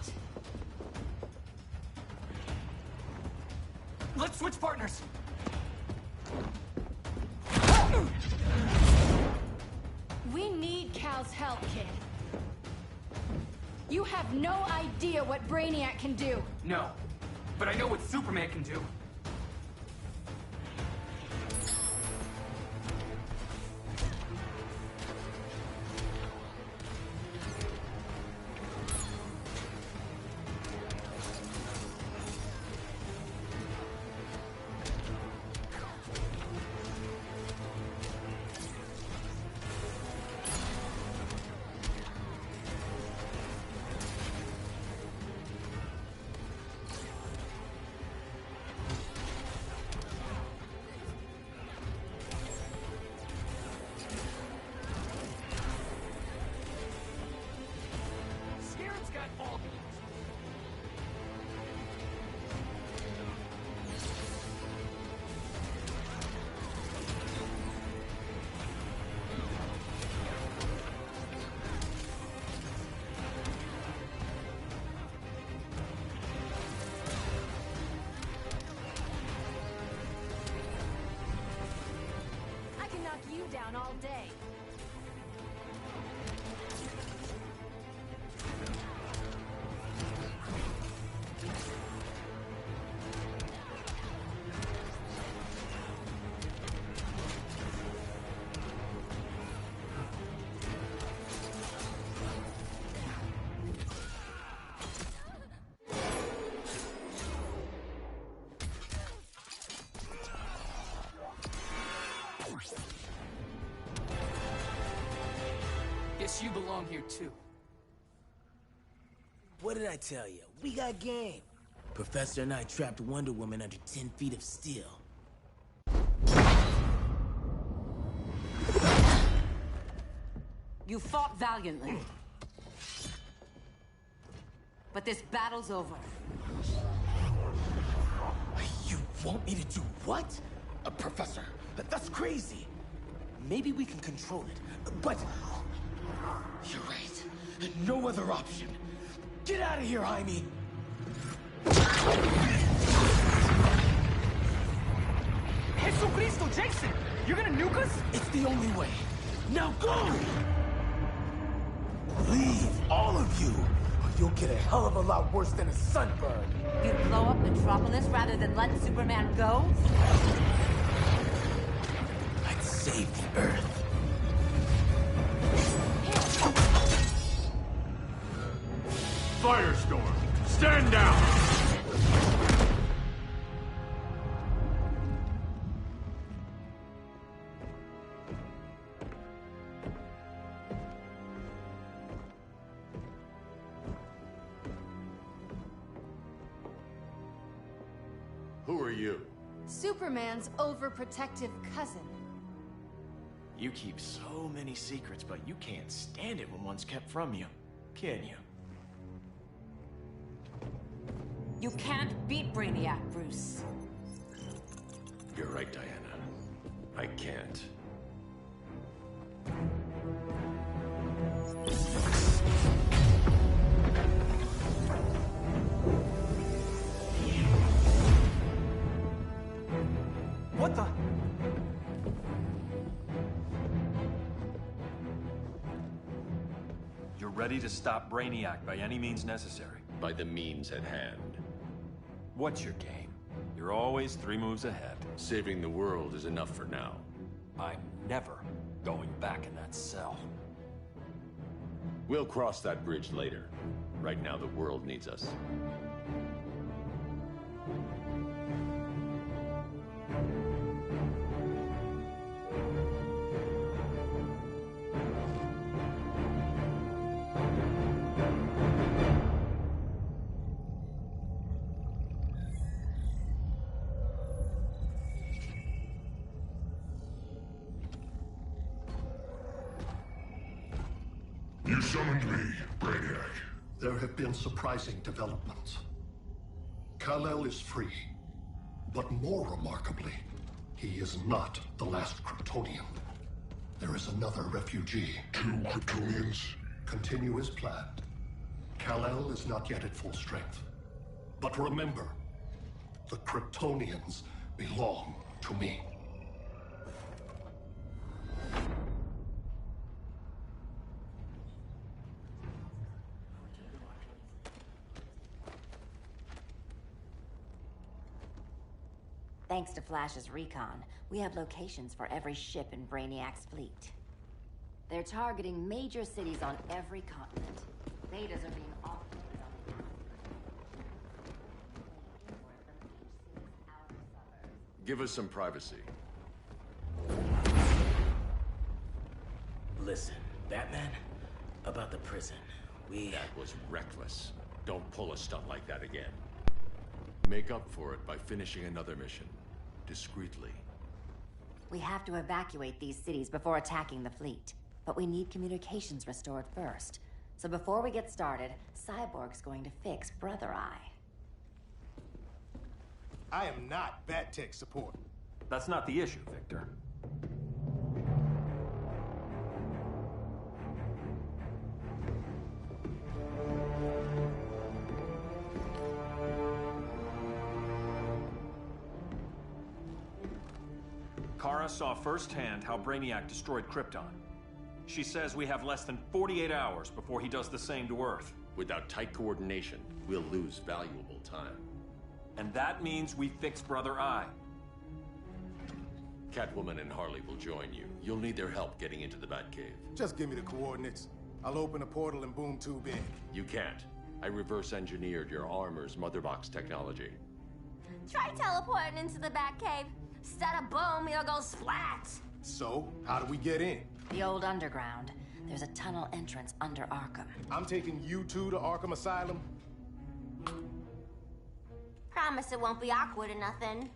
Let's switch partners. We need Cal's help, kid. You have no idea what Brainiac can do. No, but I know what Superman can do. knock you down all day. Guess you belong here too. What did I tell you? We got game. Professor and I trapped Wonder Woman under 10 feet of steel. You fought valiantly. But this battle's over. You want me to do what? Professor, that's crazy. Maybe we can control it, but... You're right. No other option. Get out of here, Jaime! Jesucristo, Jason! You're gonna nuke us? It's the only way. Now go! Leave, all of you, or you'll get a hell of a lot worse than a sunburn. You'd blow up Metropolis rather than let Superman go? I'd save the Earth. Firestorm, stand down! Who are you? Superman's overprotective cousin. You keep so many secrets, but you can't stand it when one's kept from you, can you? You can't beat Brainiac, Bruce. You're right, Diana. I can't. What the? You're ready to stop Brainiac by any means necessary. By the means at hand. What's your game? You're always 3 moves ahead. Saving the world is enough for now. I'm never going back in that cell. We'll cross that bridge later. Right now, the world needs us. You summoned me, Brainiac. There have been surprising developments. Kal-El is free, but more remarkably, he is not the last Kryptonian. There is another refugee. 2 Kryptonians? Continue as planned. Kal-El is not yet at full strength. But remember, the Kryptonians belong to me. Thanks to Flash's recon, we have locations for every ship in Brainiac's fleet. They're targeting major cities on every continent. Betas are being offloaded on the Give us some privacy. Listen, Batman, about the prison, That was reckless. Don't pull a stunt like that again. Make up for it by finishing another mission. Discreetly. We have to evacuate these cities before attacking the fleet. But we need communications restored first. So before we get started, Cyborg's going to fix Brother Eye. I am not Bat Tech support. That's not the issue, Victor. Kara saw firsthand how Brainiac destroyed Krypton. She says we have less than 48 hours before he does the same to Earth. Without tight coordination, we'll lose valuable time. And that means we fix Brother Eye. Catwoman and Harley will join you. You'll need their help getting into the Batcave. Just give me the coordinates. I'll open a portal and boom tube in. You can't. I reverse engineered your armor's motherbox technology. Try teleporting into the Batcave. Instead of boom, you'll go splat. So, how do we get in? The old underground. There's a tunnel entrance under Arkham. I'm taking you two to Arkham Asylum? Promise it won't be awkward or nothing.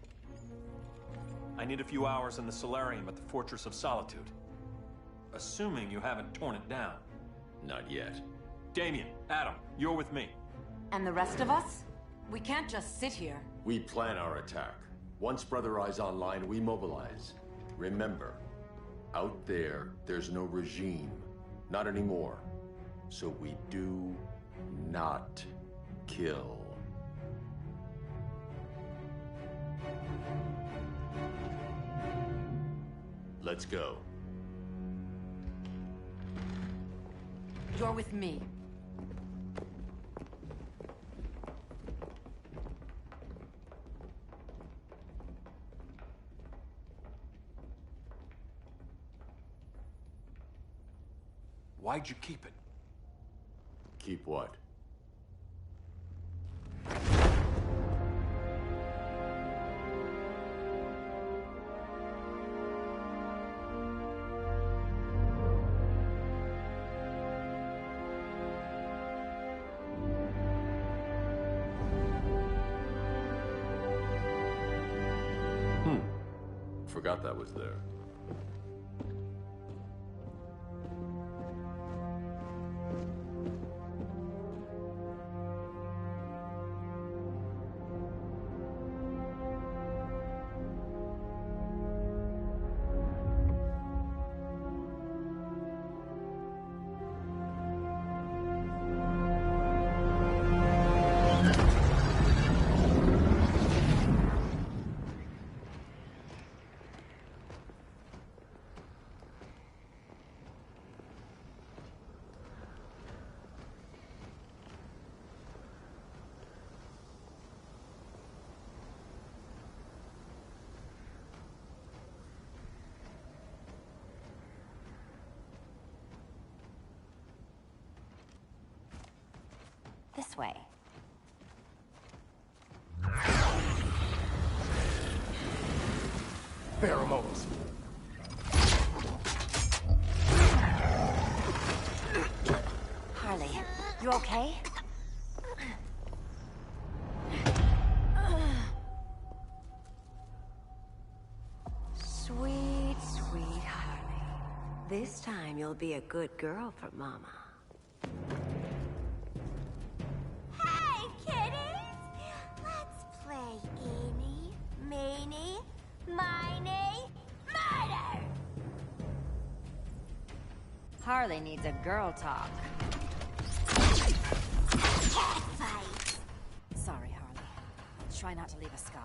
I need a few hours in the solarium at the Fortress of Solitude. Assuming you haven't torn it down. Not yet. Damien, Adam, you're with me. And the rest of us? We can't just sit here. We plan our attack. Once Brother Eye's online, we mobilize. Remember, out there's no regime. Not anymore. So we do not kill. Let's go. You're with me. Why'd you keep it? Keep what? Forgot that was there. This way. Pheromones. Harley, you okay? Sweet, sweet Harley. This time you'll be a good girl for Mama. Hey, kiddies! Let's play eeny, meeny, miny, murder! Harley needs a girl talk. Cat fight! Sorry, Harley. I'll try not to leave a scar.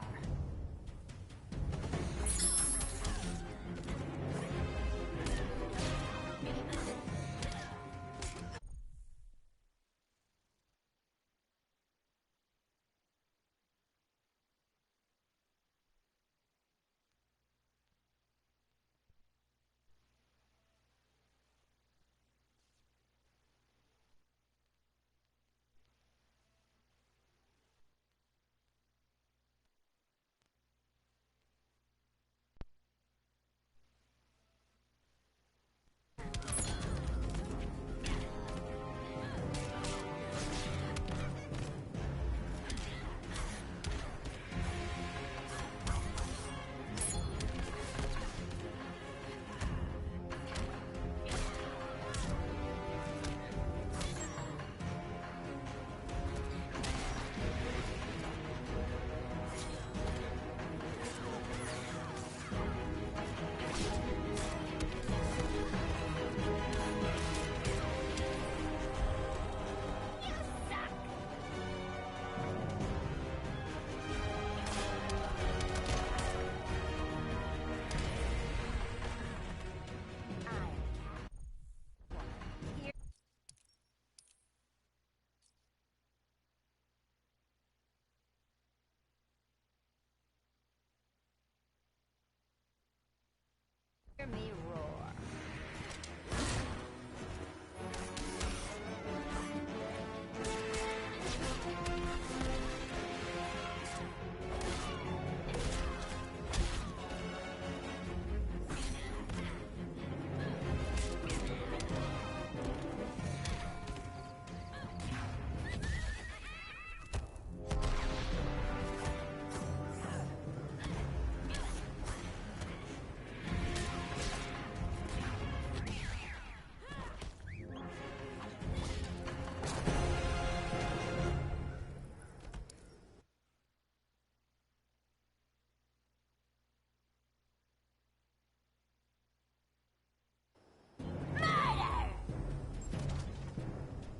Hear me roar.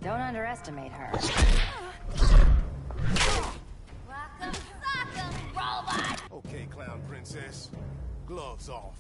Don't underestimate her. Rock'em sock'em, robot! Okay, clown princess. Gloves off.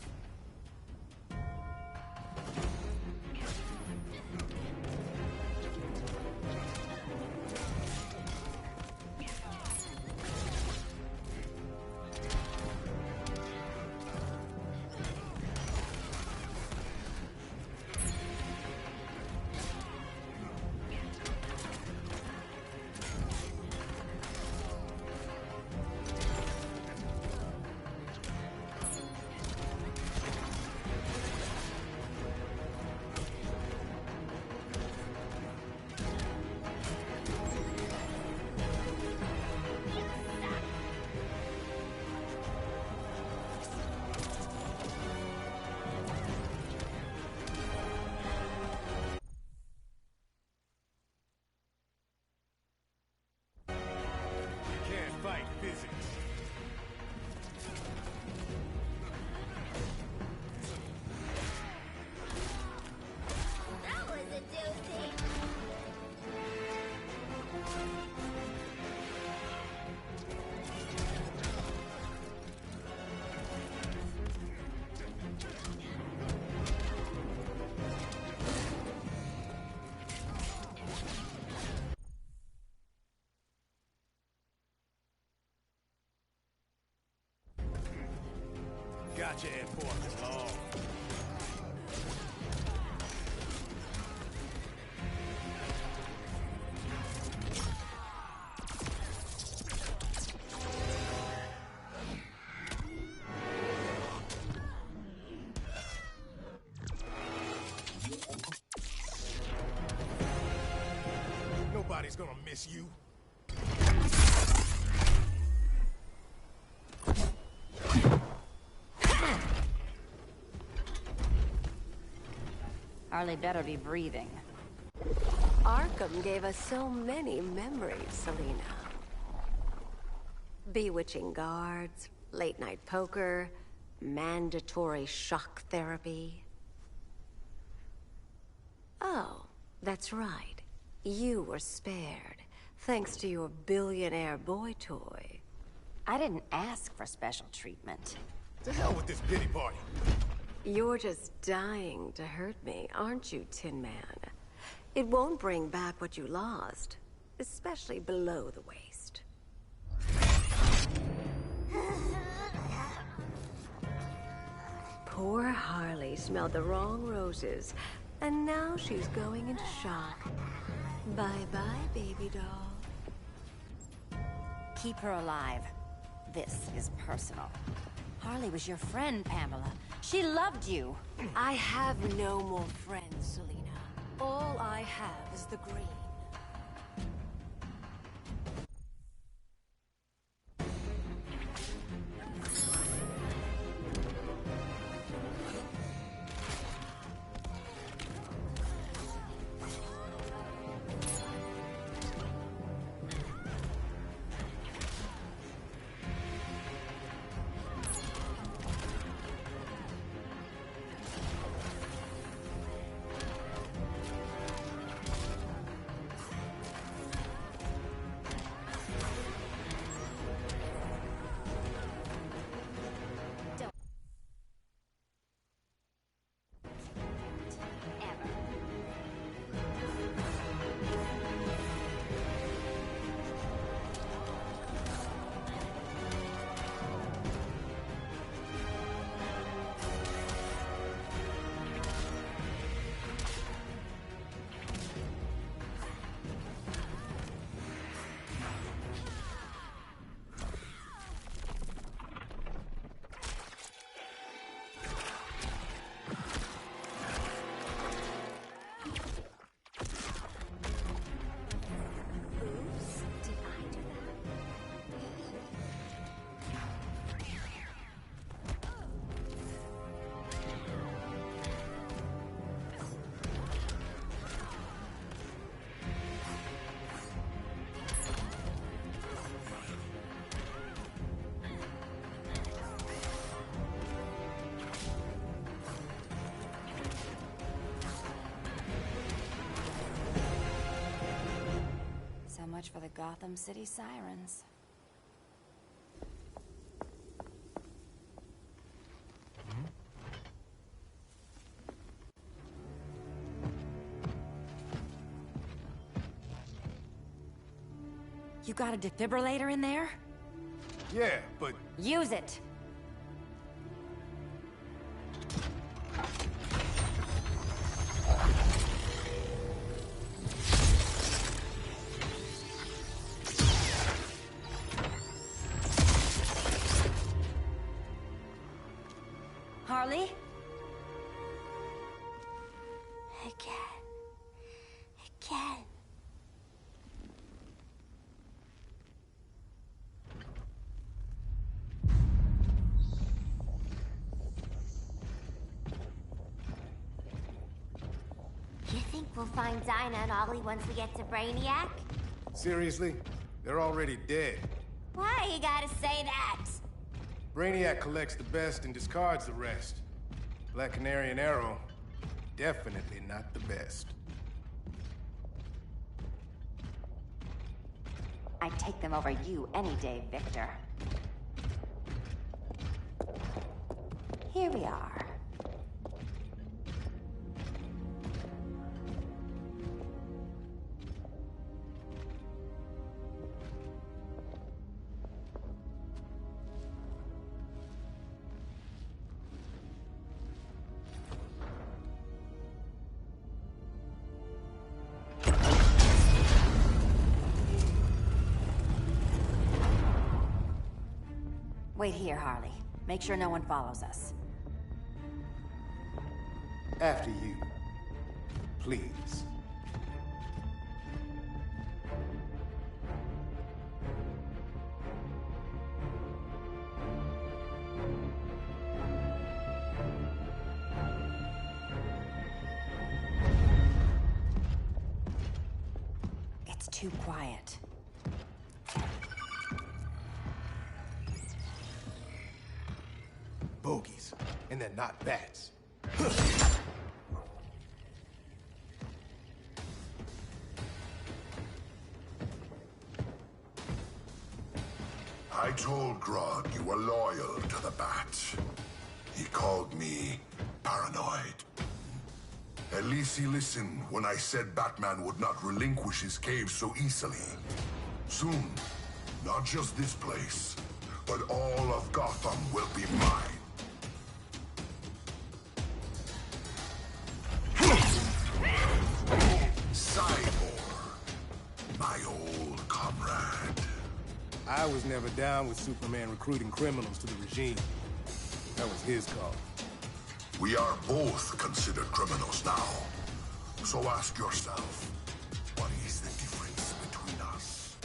Fight physics. That was a doozy. Gotcha, Ed Fork. Long. Nobody's gonna miss you. Harley better be breathing. Arkham gave us so many memories, Selina. Bewitching guards, late-night poker, mandatory shock therapy. Oh, that's right. You were spared, thanks to your billionaire boy toy. I didn't ask for special treatment. To hell with this pity party. You're just dying to hurt me, aren't you, Tin Man? It won't bring back what you lost, especially below the waist. Poor Harley smelled the wrong roses, and now she's going into shock. Bye-bye, baby doll. Keep her alive. This is personal. Harley was your friend, Pamela. She loved you. I have no more friends, Selina. All I have is the green. much for the Gotham City Sirens. You got a defibrillator in there? Yeah, but... Use it! Harley? Again. You think we'll find Dinah and Ollie once we get to Brainiac? Seriously? They're already dead. Why you gotta say that? Brainiac collects the best and discards the rest. Black Canary and Arrow, definitely not the best. I'd take them over you any day, Victor. Here we are. Wait here, Harley. Make sure no one follows us. After you. Please. It's too quiet. Bogies. And they're not bats. I told Grodd you were loyal to the Bat. He called me paranoid. At least he listened when I said Batman would not relinquish his cave so easily. Soon, not just this place, but all of Gotham will be mine. Cyborg, my old comrade. I was never down with Superman recruiting criminals to the regime. That was his call. We are both considered criminals now. So ask yourself, what is the difference between us?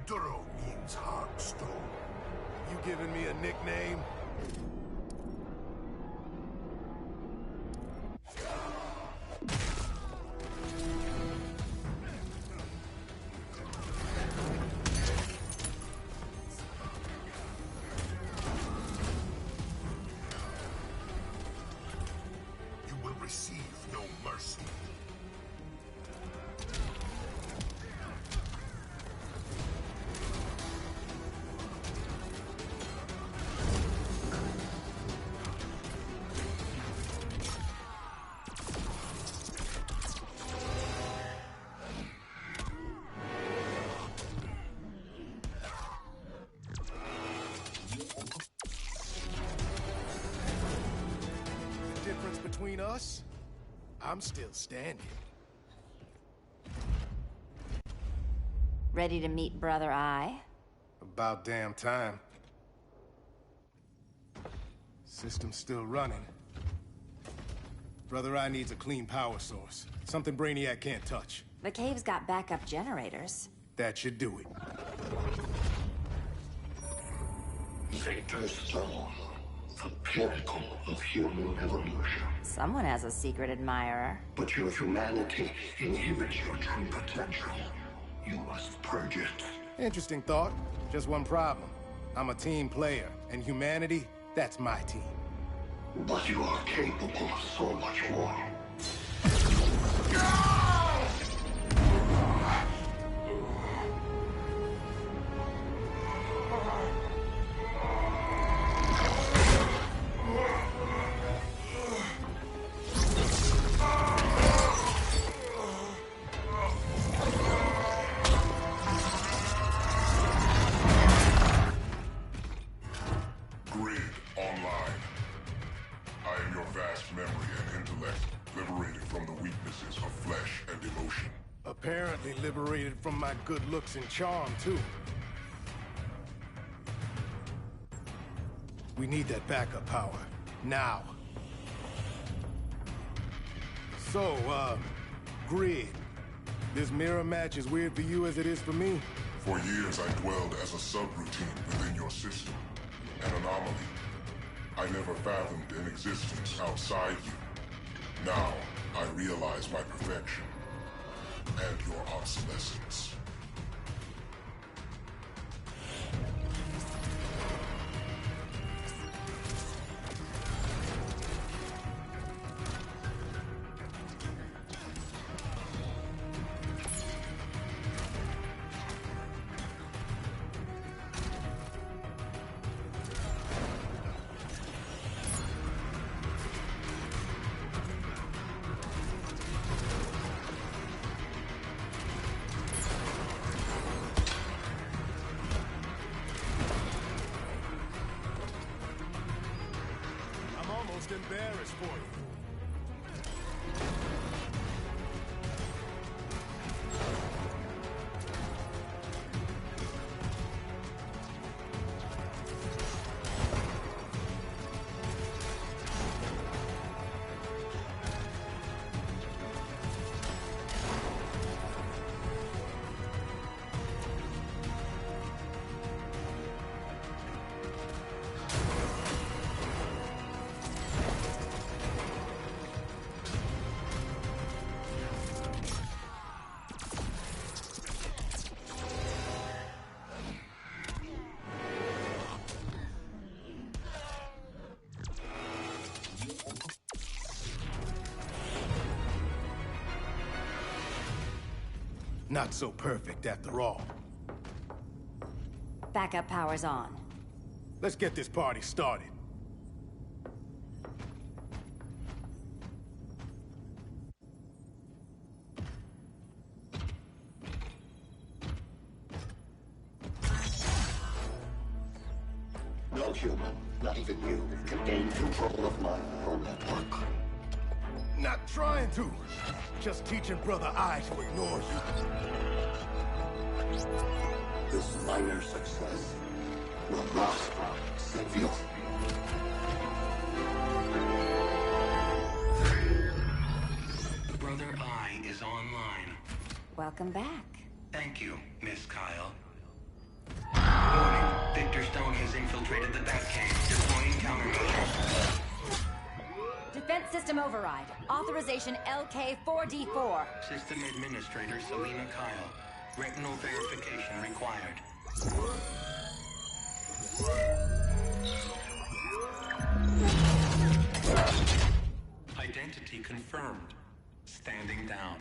Duro means hard stone. You giving me a nickname? The difference between us? I'm still standing. Ready to meet Brother Eye? About damn time. System's still running. Brother Eye needs a clean power source. Something Brainiac can't touch. The cave's got backup generators. That should do it. Victor's Stone, the pinnacle of human evolution. Someone has a secret admirer. But your humanity inhibits your true potential. You must purge it. Interesting thought. Just one problem. I'm a team player, and humanity, that's my team. But you are capable of so much more. Apparently liberated from my good looks and charm, too. We need that backup power. Now. So, Grid. This mirror match as weird for you as it is for me? For years I dwelled as a subroutine within your system. An anomaly. I never fathomed an existence outside you. Now, I realize my perfection. And your obsolescence. Embarrassed for you. Not so perfect after all. Backup power's on. Let's get this party started. No human, not even you, can gain control of my neural network. Not trying to. Just teaching Brother Eye to ignore you. This minor success will not save you. Brother Eye is online. Welcome back. Thank you, Miss Kyle. Warning, Victor Stone has infiltrated the Batcave, deploying countermeasures. Defense system override. Authorization LK4D4. System Administrator Selena Kyle. Retinal verification required. Identity confirmed. Standing down.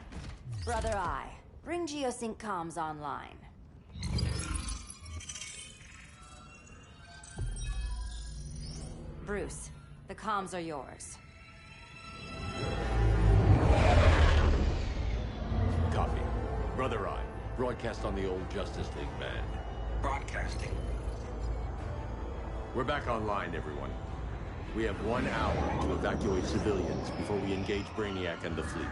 Brother Eye, bring Geosync comms online. Bruce, the comms are yours. Copy. Brother Eye, broadcast on the old Justice League band. Broadcasting. We're back online, everyone. We have 1 hour to evacuate civilians before we engage Brainiac and the fleet.